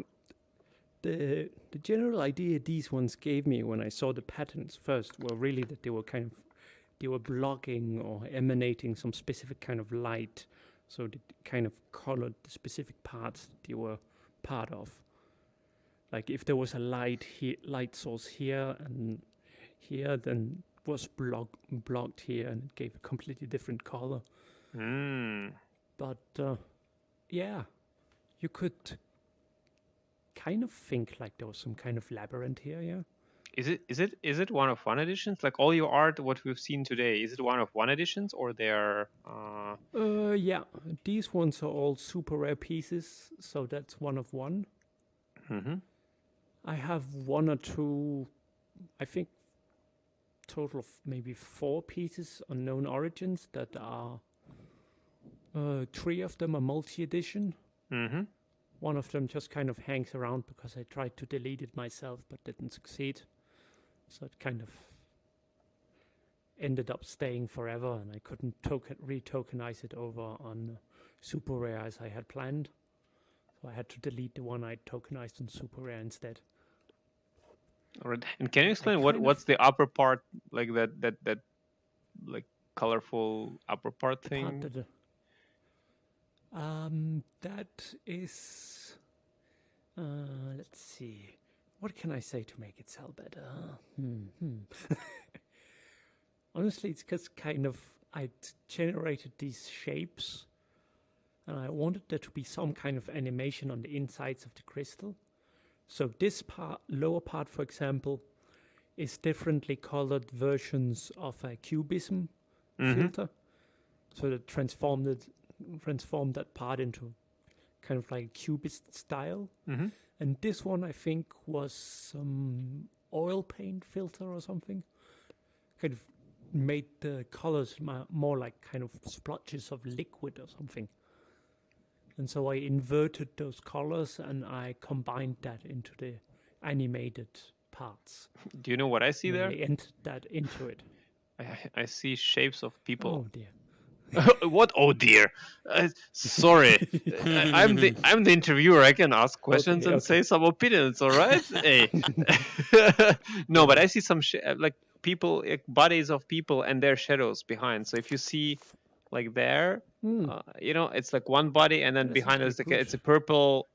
the general idea these ones gave me when I saw the patterns first were really that they were blocking or emanating some specific kind of light, so they kind of colored the specific parts they were part of. Like if there was a light source here and here, then was blocked here, and it gave a completely different color. But yeah, you could kind of think like there was some kind of labyrinth here, yeah. Is it one of one editions? Like all your art, what we've seen today, is it one of one editions, or they're? Yeah, these ones are all super rare pieces, so that's one of one. I have one or two, I think, total of maybe 4 pieces unknown origins that are. 3 of them are multi-edition. One of them just kind of hangs around because I tried to delete it myself but didn't succeed. So it kind of ended up staying forever, and I couldn't re-tokenize it over on Super Rare as I had planned. So I had to delete the one I tokenized on Super Rare instead. All right. And can you explain what's the upper part, like that like colorful upper part thing? That is. Let's see. What can I say to make it sell better? Honestly, it's because kind of I generated these shapes, and I wanted there to be some kind of animation on the insides of the crystal. So this part, lower part, for example, is differently colored versions of a cubism filter. So that transformed that part into kind of like cubist style. And this one, I think, was some oil paint filter or something. Kind of made the colors more like kind of splotches of liquid or something. And so I inverted those colors and I combined that into the animated parts. Do you know what I see there? I entered that into it. I see shapes of people. Oh dear. What? Oh dear. Sorry, I'm the interviewer. I can ask questions and say some opinions. All right. Hey. No, but I see some like people, like bodies of people and their shadows behind. So if you see, like there, you know, it's like one body, and then behind us, like it's a purple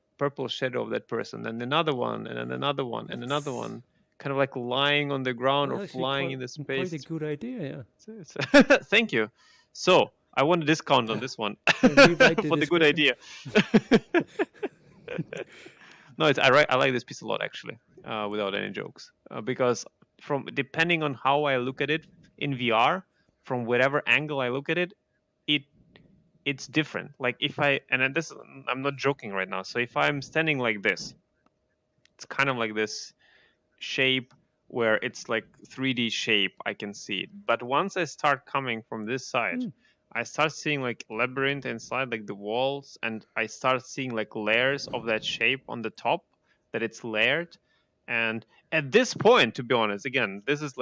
shadow of that person, and another one, and then another one, and another one, kind of like lying on the ground or flying in the space. Quite a good idea, yeah. Thank you. So I want a discount on this one for the good idea. No, I like this piece a lot, actually, without any jokes, because from depending on how I look at it in VR, from whatever angle I look at it, it's different. Like if I'm not joking right now. So if I'm standing like this, it's kind of like this shape where it's like 3D shape. I can see it. But once I start coming from this side, I start seeing like labyrinth inside, like the walls, and I start seeing like layers of that shape on the top, that it's layered. And at this point, to be honest, again, this is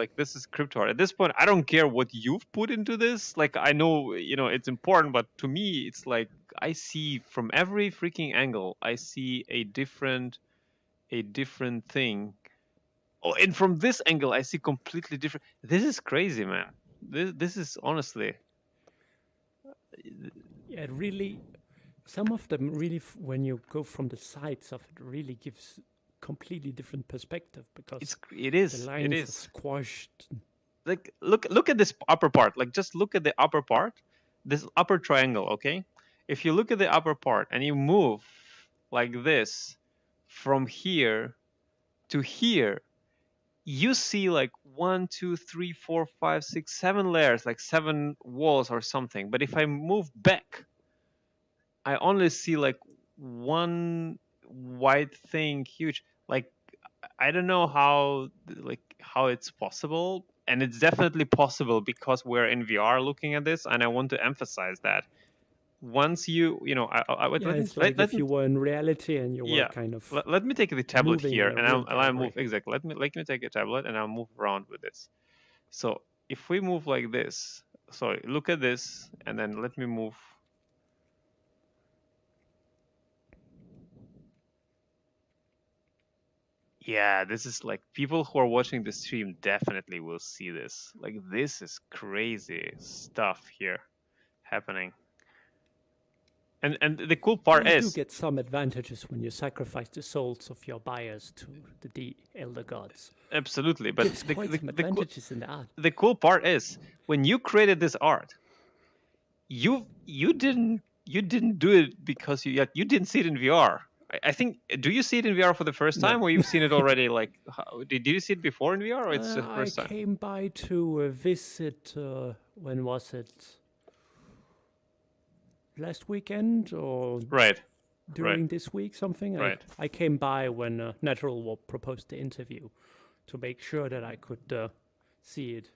crypto art. At this point, I don't care what you've put into this. Like, I know, you know, it's important, but to me, it's like I see from every freaking angle, I see a different thing. Oh, and from this angle, I see completely different. This is crazy, man. This is honestly. Yeah, it really. Some of them really, when you go from the sides of it, really gives completely different perspective because It the is. It lines are is. squashed. Like look at this upper part. Like just look at the upper part, this upper triangle. Okay, if you look at the upper part and you move like this from here to here, you see like 1, 2, 3, 4, 5, 6, 7 layers, like 7 walls or something. But if I move back, I only see like one white thing, huge. Like I don't know how it's possible, and it's definitely possible because we're in VR looking at this, and I want to emphasize that once Yeah, let me it's like let if me you were in reality and you were yeah kind of let me take the tablet moving here, in a and real I'll gallery. move exactly. Let me take a tablet, and I'll move around with this. So if we move like this, sorry, look at this, and then let me move. Yeah, this is like people who are watching the stream definitely will see this. Like this is crazy stuff here happening. And the cool Yeah, part you do is get some advantages when you sacrifice the souls of your buyers to the elder gods. absolutely, but Gives quite some advantages in the art. the cool part is when you created this art, you didn't do it because you didn't see it in VR. I think do you see it in VR for the first No. time, or you've seen it already? Like, did you see it before in VR, or it's the I first time? came by to visit, when was it? Last weekend or Right, right, during this week, something? right. I came by when Natural Warp proposed the interview to make sure that I could see it.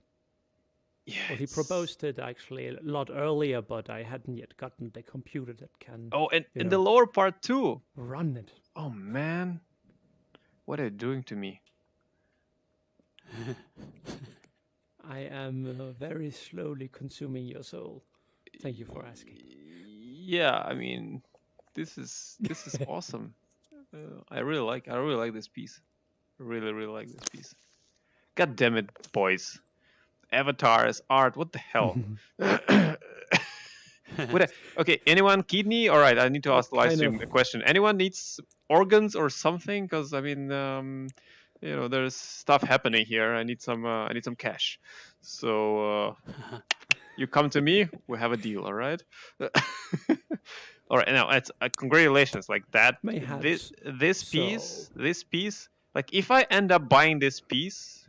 Yeah. Well, he proposed it actually a lot earlier, but I hadn't yet gotten the computer that can Oh, and you in the know, lower part too. run it. Oh man, what are you doing to me? I am very slowly consuming your soul. Thank you for asking. Yeah, I mean, this is awesome. I really like this piece. Really like this piece. God damn it, boys! Avatars, art. What the hell? Okay, anyone kidney? All right, I need to ask What the live kind stream of a question. Anyone needs organs or something? Because I mean, there's stuff happening here. I need some cash. So you come to me. We have a deal. All right. All right. Now, it's congratulations. Like that. mayhaps This so? piece. Like if I end up buying this piece,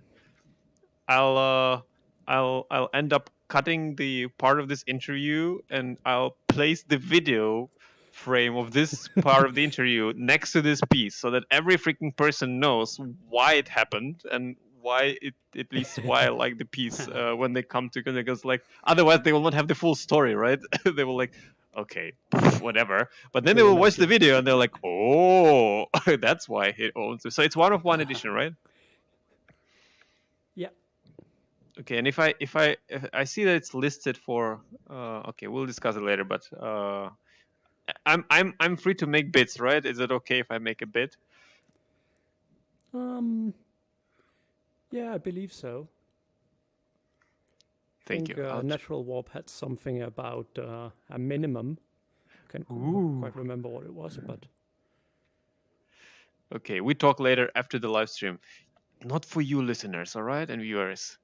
I'll I'll end up cutting the part of this interview, and I'll place the video frame of this part of the interview next to this piece so that every freaking person knows why it happened and why it at least why I like the piece when they come to because like otherwise they will not have the full story, right? They will like okay, whatever. But then they True will enough, watch the yes. video and they're like, oh, that's why he owns it. So it's one of one edition, right? Yeah. Okay, and if I see that it's listed for okay, we'll discuss it later, but I'm free to make bits, right? Is it okay if I make a bit? Yeah, I believe so. I Thank think you. Natural Warp had something about a minimum. Can't Ooh. quite remember what it was, but Okay, we talk later after the live stream. Not for you listeners, all right, and viewers.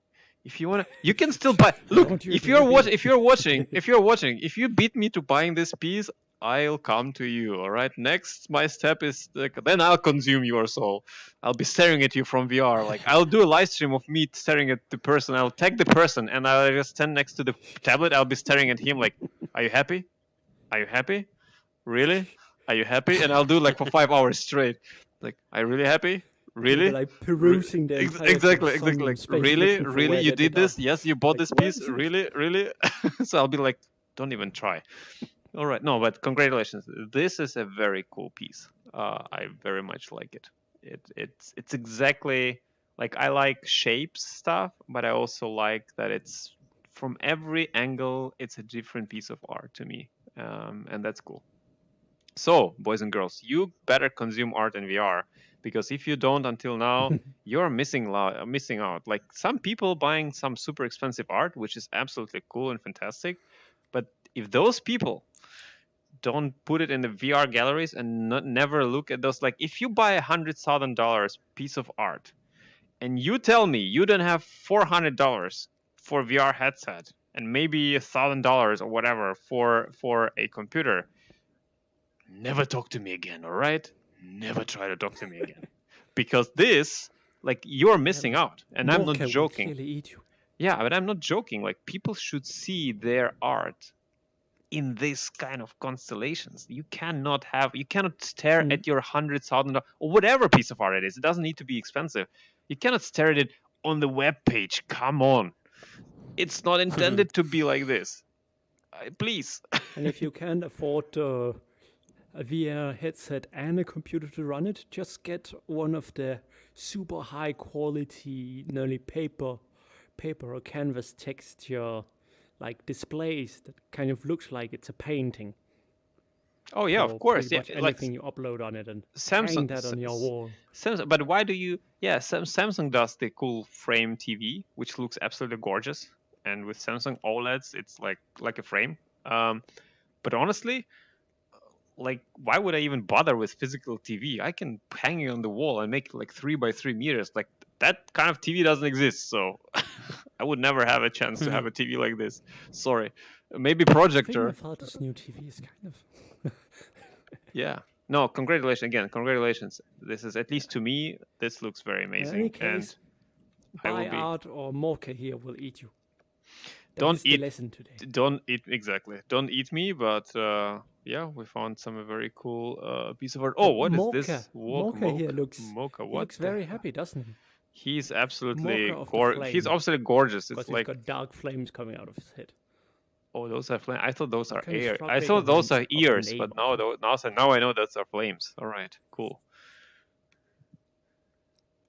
If you wanna, you can still buy. I Look, want you if to you're reveal. if you're watching, if you beat me to buying this piece, I'll come to you. All right. Next, my step is then I'll consume your soul. I'll be staring at you from VR. Like I'll do a live stream of me staring at the person. I'll tag the person, and I'll just stand next to the tablet. I'll be staring at him like, "Are you happy? Are you happy? Really? Are you happy?" And I'll do like for 5 hours straight. Like, are you really happy? You'll be Really? like perusing the entirety of Exactly. some Like, space really, looking for really, where you they did did this? up. Yes, you bought Like, this where piece? is it? Really, really? So I'll be like, don't even try. All right, no, but congratulations. This is a very cool piece. I very much like it. It's exactly like I like shapes stuff, but I also like that it's from every angle. It's a different piece of art to me. and that's cool. So, boys and girls, you better consume art in VR, because if you don't until now, you're missing out. Like some people buying some super expensive art, which is absolutely cool and fantastic, but if those people don't put it in the VR galleries and never look at those, like if you buy $100,000 piece of art, and you tell me you don't have $400 for VR headset and maybe $1,000 or whatever for a computer, never talk to me again, all right? Never try to talk to me again. Because this, like, you're missing out. And I'm not Mocha will joking. clearly eat you. Yeah, but I'm not joking. Like, people should see their art in this kind of constellations. You cannot stare at your $100,000 or whatever piece of art it is. It doesn't need to be expensive. You cannot stare at it on the web page. Come on. It's not intended to be like this. Please. And if you can't afford a VR headset and a computer to run it, just get one of the super high quality, nearly paper or canvas texture like displays that kind of looks like it's a painting. Oh yeah, So of course. pretty Yeah, much like anything you upload on it and Samsung hang that on your wall. Samsung, but why do you? Yeah, Samsung does the cool frame TV, which looks absolutely gorgeous, and with Samsung OLEDs, it's like a frame. But honestly, like, why would I even bother with physical TV? I can hang it on the wall and make it like 3 by 3 meters. Like that kind of TV doesn't exist, so I would never have a chance to have a TV like this. Sorry, maybe I think projector. my father's new TV is kind of. Yeah. No, congratulations again. Congratulations. This is, at least to me, this looks very In any amazing. case, I will buy be. art or Mocha here will eat you. Don't That's the eat. lesson today. Don't eat, exactly. Don't eat me. But yeah, we found some very cool piece of art. Oh, what is this? Mocha here looks. Mocha. He What? looks very happy, doesn't he? He's absolutely Mocha of the flame. He's absolutely gorgeous. Because It's he's like, got dark flames coming out of his head. oh, those are flames. I thought those are kind of air. struck I me thought of those an- are of a ears, name but of now I know those are flames. All right, cool.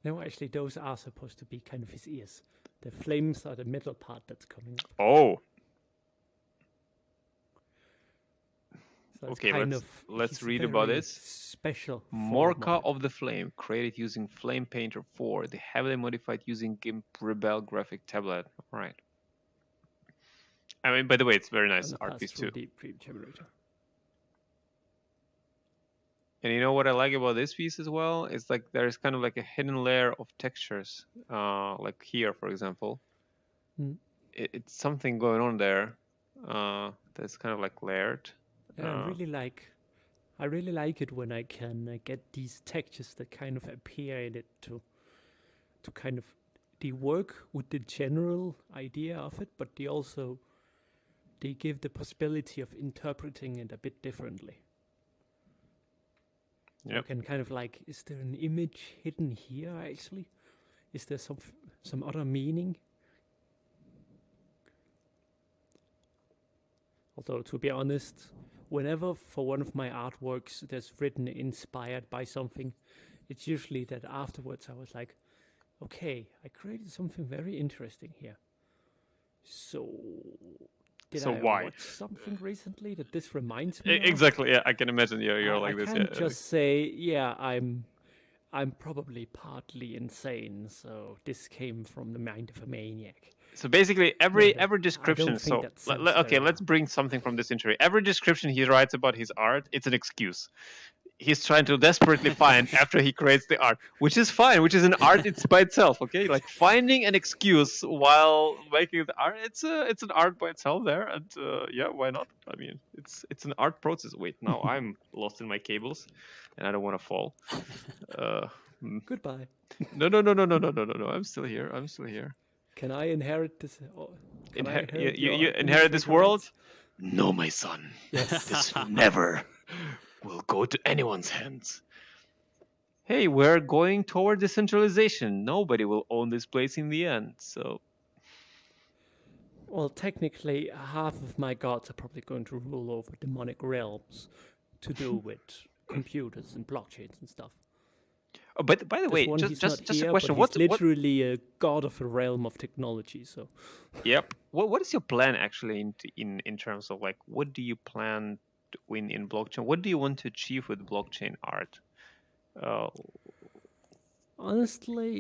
No, actually, those are supposed to be kind of his ears. The flames are the middle part that's coming up. Oh, So it's okay. kind Let's of, let's he's a read about very this. Special form Morka of it. of the Flame, created using Flame Painter 4, the heavily modified using GIMP Rebel graphic tablet. All right. I mean, by the way, it's very nice And art passed piece through too. the pre-generator. And you know what I like about this piece as well? It's like there's kind of like a hidden layer of textures. Like here, for example. Mm. It's something going on there that's kind of like layered. Yeah, I really like it when I can get these textures that kind of appear in it to kind of they work with the general idea of it, but they give the possibility of interpreting it a bit differently. You Yep. can kind of like, is there an image hidden here actually? Is there some other meaning? Although, to be honest, whenever for one of my artworks there's written inspired by something, it's usually that afterwards I was like, okay, I created something very interesting here. So, did So I why? watch something recently that this reminds me of? Exactly. Yeah, I can imagine you're like I this. can't Yeah. just say, yeah, I'm probably partly insane, so this came from the mind of a maniac. So basically, every description. don't think So that sounds okay, very let's bring something from this interview. Every description he writes about his art, it's an excuse. He's trying to desperately find after he creates the art, which is fine, which is an art it's by itself. Okay, like finding an excuse while making the art, it's an art by itself there, and yeah, why not? I mean, it's an art process. Wait, now I'm lost in my cables, and I don't want to fall. Goodbye. No. I'm still here. Can I inherit this? Can I inherit You your inherit this imagery world? rights? No, my son. Yes. This never will go to anyone's hands. Hey, we're going toward decentralization. Nobody will own this place in the end. So, Well, technically, half of my gods are probably going to rule over demonic realms to do with computers and blockchains and stuff. Oh, but by the This way, one, he's not just a here, but question. he's What? literally a god of a realm of technology. So Yep. What is your plan actually in terms of like what do you plan to win in blockchain? What do you want to achieve with blockchain art? Uh, honestly,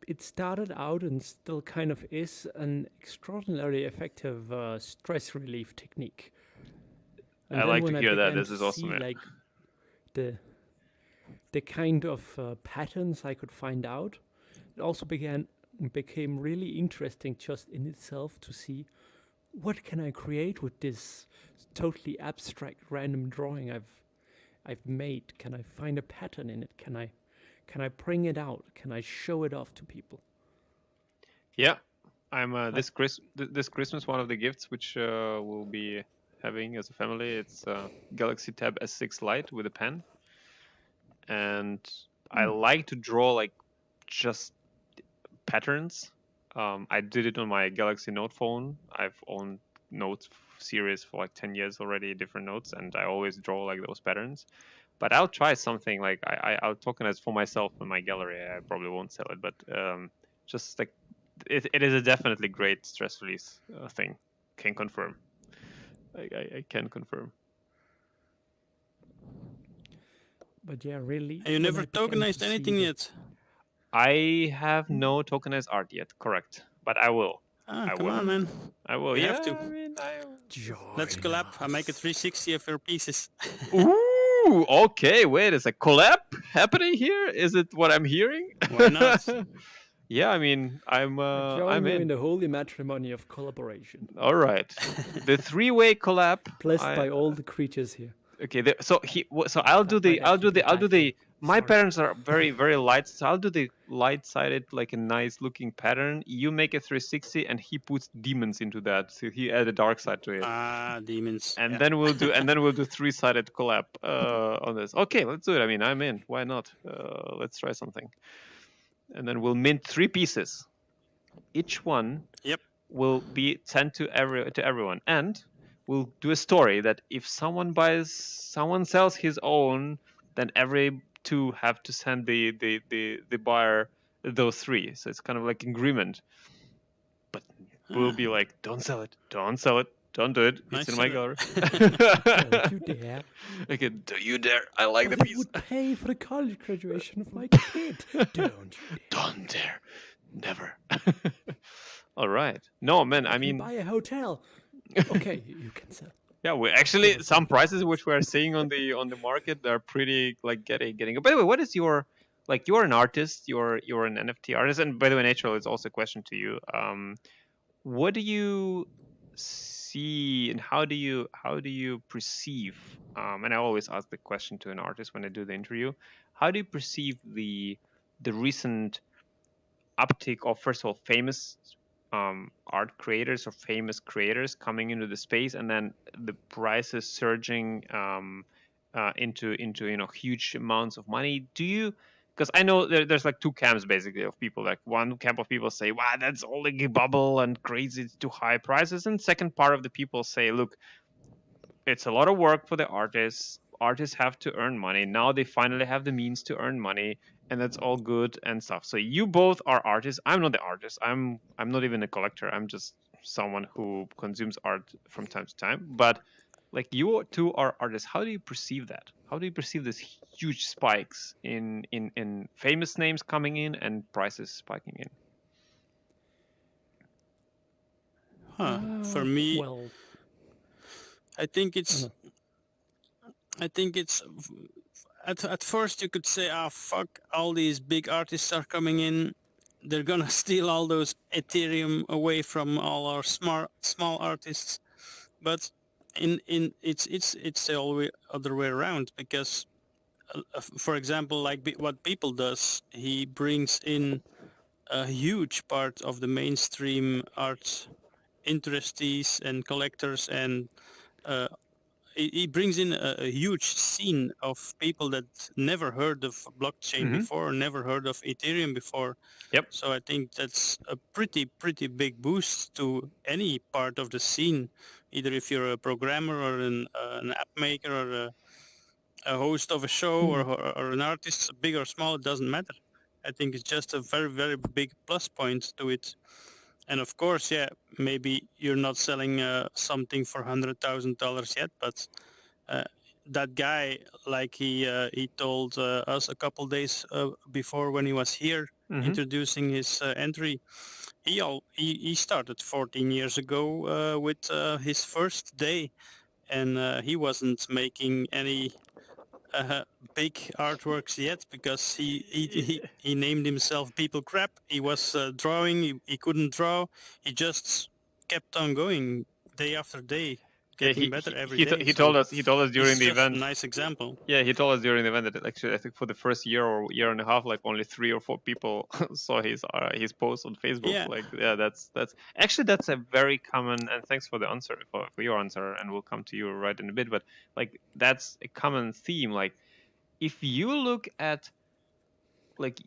it started out and still kind of is an extraordinarily effective stress relief technique. And I then like to when I hear that. began This to is awesome. see Yeah. like the kind of patterns I could find out, it also became really interesting just in itself to see what can I create with this totally abstract random drawing I've made. Can I find a pattern in it? Can I bring it out? Can I show it off to people? Yeah. I'm this Christmas one of the gifts which we'll be having as a family. It's Galaxy Tab S6 Lite with a pen, and I like to draw like just patterns. I did it on my Galaxy Note phone. I've owned Notes series for like 10 years already, different notes, and I always draw like those patterns. But I'll try something like I'll tokenize for myself in my gallery. I probably won't sell it, but just like it is a definitely great stress release thing. Can confirm. I can confirm. But yeah, really. And you when never I began to tokenized see anything that- yet. I have no tokenized art yet. Correct, but I will. Ah, I come will. on, man. I will. You yeah, have to. I mean, Let's Join collab. I make a us. 360 of your pieces. Ooh, okay. Wait, is a collab happening here? Is it what I'm hearing? Why not? Yeah, I mean, Join I'm you in in. the holy matrimony of collaboration, All right, the three-way collab. blessed by all the creatures here. Okay, so I'll do That might actually be I'll do bad the. thing. My Sorry. patterns are very light, so I'll do the light-sided, like a nice-looking pattern. You make a 360, and he puts demons into that, so he add a dark side to it. Ah, demons. And Yeah. then we'll do three-sided collab on this. Okay, let's do it. I mean, I'm in. Why not? Let's try something. And then we'll mint 3 pieces. Each one Yep. will be sent to everyone, and we'll do a story that if someone sells his own, then every 2 have to send the buyer those 3. So it's kind of like agreement. But we'll be like, don't sell it, don't do it. It's Nice in my setup. gallery. Don't you dare. Okay, do you dare? I like the But it piece. would pay for the college graduation of my kid. Don't you dare. Don't dare. Never. All right. No, man, I Can mean, buy a hotel. Okay, you can sell. yeah, we actually some prices which we're seeing on the market are pretty like getting. By the way, what is your like? You're an artist. You're an NFT artist, and by the way, Natural, it's also a question to you. What do you see, and how do you perceive? And I always ask the question to an artist when I do the interview. How do you perceive the recent uptick of, first of all, famous art creators or famous creators coming into the space, and then the prices surging into huge amounts of money? Do you? Because I know there's like 2 camps basically of people. Like one camp of people say, "Wow, that's all a bubble and crazy, it's too high prices," and second part of the people say, "Look, it's a lot of work for the artists. Artists have to earn money. Now they finally have the means to earn money, and that's all good and stuff." So you both are artists. I'm not the artist. I'm not even a collector. I'm just someone who consumes art from time to time. But like you 2 are artists. How do you perceive that? How do you perceive these huge spikes in famous names coming in and prices spiking in? For me, Well, I think it's at first you could say, ah, fuck, all these big artists are coming in. They're gonna steal all those Ethereum away from all our small artists. But it's the other way around, because for example, like what People does, he brings in a huge part of the mainstream art interestees and collectors, and he brings in a huge scene of people that never heard of blockchain before, never heard of Ethereum before. Yep. So I think that's a pretty big boost to any part of the scene, either if you're a programmer or an app maker or a host of a show or an artist, big or small, it doesn't matter. I think it's just a very, very big plus point to it. And of course, yeah, maybe you're not selling something for $100,000 yet, but uh, that guy, like he told us a couple days before when he was here introducing his entry, he started 14 years ago with his first day, and he wasn't making any uh, big artworks yet because he named himself People Crap. He was drawing. He couldn't draw. He just kept on going day after day, Yeah, getting better every he, day. he So told us this during is the just a event. nice example. Yeah, he told us during the event that actually I think for the first year or year and a half, like only 3 or 4 people saw his post on Facebook. Yeah. Like, yeah, that's actually that's a very common. And thanks for the answer for your answer, and we'll come to you right in a bit. But like that's a common theme. Like if you look at like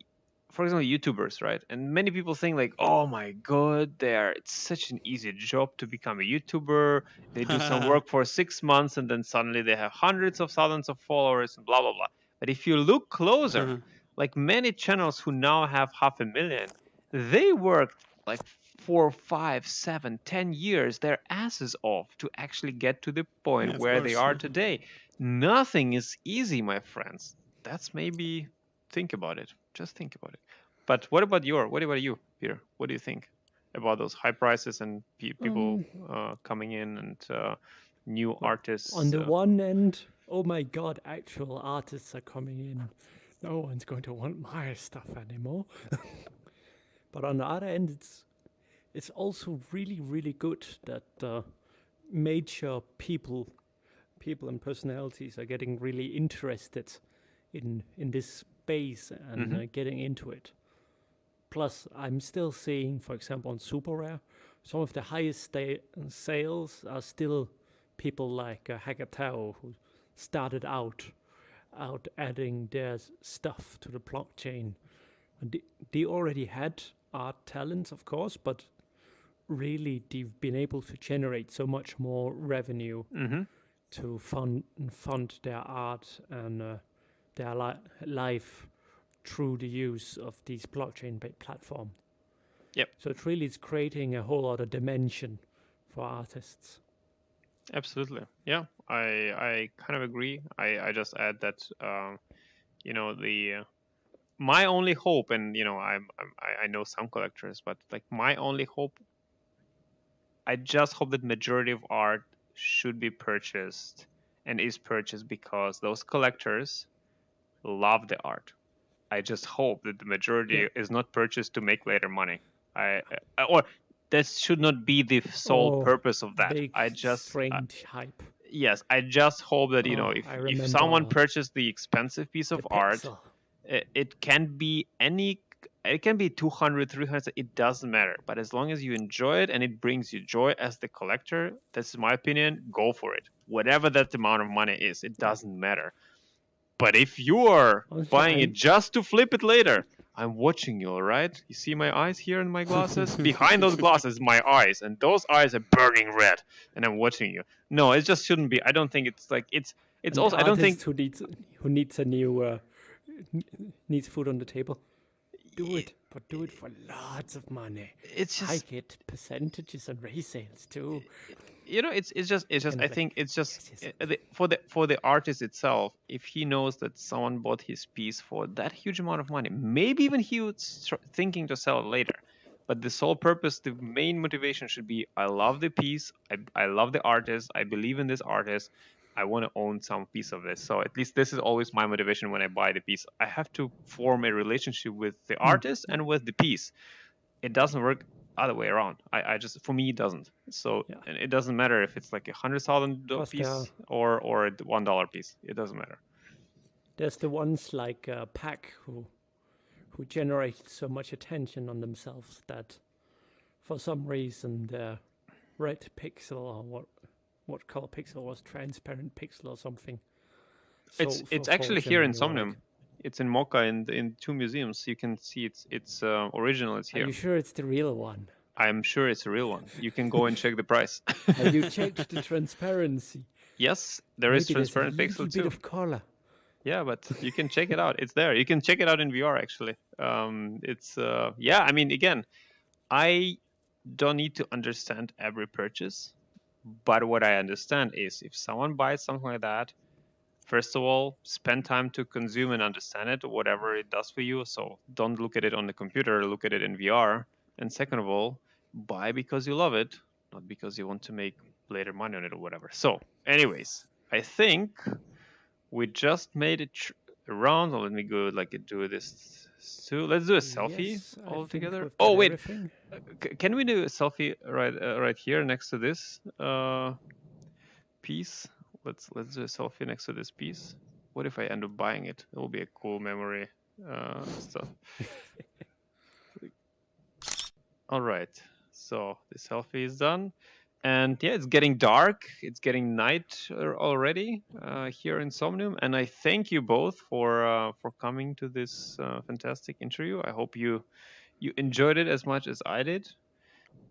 for example YouTubers, right, and many people think like, oh my god, it's such an easy job to become a YouTuber. They do some work for 6 months and then suddenly they have hundreds of thousands of followers and blah blah blah. But if you look closer, like many channels who now have 500,000, they worked like 4, 5, 7, 10 years their asses off to actually get to the point Yeah, of where they course. are today. Nothing is easy, my friends. That's maybe think about it. Just think about it. But what about you, Peter? What do you think about those high prices and people coming in and new artists? On the one end, oh my god, actual artists are coming in. No one's going to want my stuff anymore. But on the other end, it's also really, really good that major people and personalities are getting really interested in this space and getting into it. Plus, I'm still seeing, for example, on Super Rare, some of the highest sales are still people like Hagatao, who started out adding their stuff to the blockchain. And they already had art talents, of course, but really they've been able to generate so much more revenue to fund their art and their life through the use of these blockchain-based platform. Yep. So it really is creating a whole other dimension for artists. Absolutely. Yeah, I kind of agree. I just add that the my only hope, and I know some collectors, but like my only hope, I just hope that majority of art should be purchased and is purchased because those collectors love the art. I just hope that the majority is not purchased to make later money. Or that should not be the sole purpose of that. Big, I just strange hype. Yes, I just hope that if someone purchased the expensive piece of art, it can be it can be 200, 300, it doesn't matter. But as long as you enjoy it and it brings you joy as the collector, that's my opinion, go for it. Whatever that amount of money is, it doesn't matter. But if you are buying it just to flip it later, I'm watching you, all right? You see my eyes here in my glasses? Behind those glasses, my eyes, and those eyes are burning red, and I'm watching you. No, it just shouldn't be. I don't think it's like it's also. I don't think who needs a new needs food on the table. Do it, but do it for lots of money. It's just I get percentages on resales too. It's just I think it's just for the artist itself, if he knows that someone bought his piece for that huge amount of money, maybe even he was thinking to sell it later, but the sole purpose, the main motivation should be, I love the piece, I love the artist, I believe in this artist, I want to own some piece of this. So at least this is always my motivation when I buy the piece. I have to form a relationship with the artist and with the piece. It doesn't work other way around. I just, for me, it doesn't. So and it doesn't matter if it's like $100,000 piece or a $1 piece. It doesn't matter. There's the ones like Pack who generate so much attention on themselves that for some reason the red pixel, or what color pixel was, transparent pixel or something. So it's actually here in Somnium. It's in Mocha in 2 museums. You can see it's original. It's here. Are you sure it's the real one? I'm sure it's a real one. You can go and check the price. Have you checked the transparency? Yes, there is transparent pixel too. A bit of color. Yeah, but you can check it out. It's there. You can check it out in VR actually. It's yeah. I mean, again, I don't need to understand every purchase, but what I understand is if someone buys something like that, first of all, spend time to consume and understand it, whatever it does for you. So don't look at it on the computer, look at it in VR. And second of all, buy because you love it, not because you want to make later money on it or whatever. So, anyways, I think we just made it around. So let me go like do this. So let's do a selfie Yes, I all think together. we've Oh got wait, everything. can we do a selfie right here next to this piece? Let's do a selfie next to this piece. What if I end up buying it? It will be a cool memory stuff. All right, so the selfie is done, and yeah, it's getting dark. It's getting night already here in Somnium, and I thank you both for coming to this fantastic interview. I hope you enjoyed it as much as I did.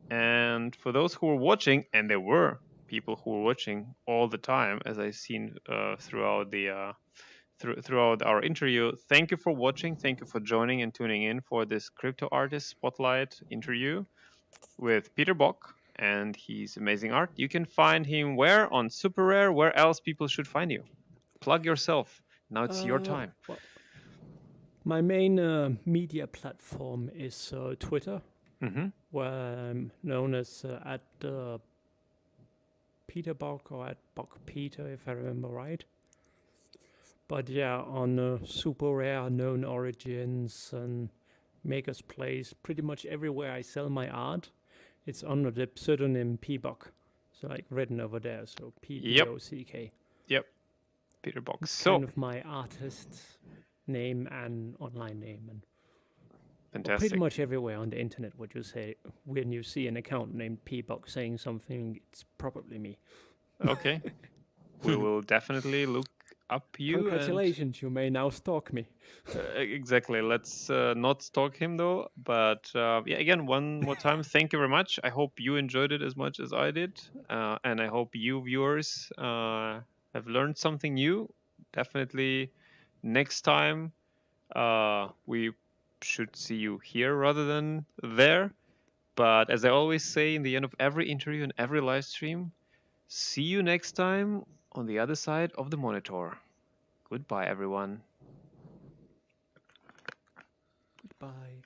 And for those who were watching, and there were people who were watching all the time, as I've seen throughout our interview, thank you for watching. Thank you for joining and tuning in for this crypto artist spotlight interview with Peter Bock and his amazing art. You can find him where on Super Rare. Where else people should find you? Plug yourself. Now it's your time. Well, my main media platform is Twitter, Mm-hmm. where I'm known as at Peter Bock or at Bock Peter, if I remember right. But yeah, on Super Rare, Known Origins, and Maker's Place, pretty much everywhere I sell my art, it's under the pseudonym P-Bock. So like written over there, so P-B-O-C-K. Yep. Peter Bock. It's So kind of my artist name and online name, and fantastic. pretty much everywhere on the internet, what you say when you see an account named P-Bock saying something, it's probably me. Okay. We will definitely look up you. Congratulations, you may now stalk me. Exactly. Let's not stalk him though. But yeah, again, one more time, thank you very much. I hope you enjoyed it as much as I did, and I hope you viewers have learned something new. Definitely, next time we should see you here rather than there. But as I always say in the end of every interview and every live stream, see you next time on the other side of the monitor. Goodbye, everyone. Goodbye.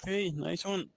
Hey, nice one.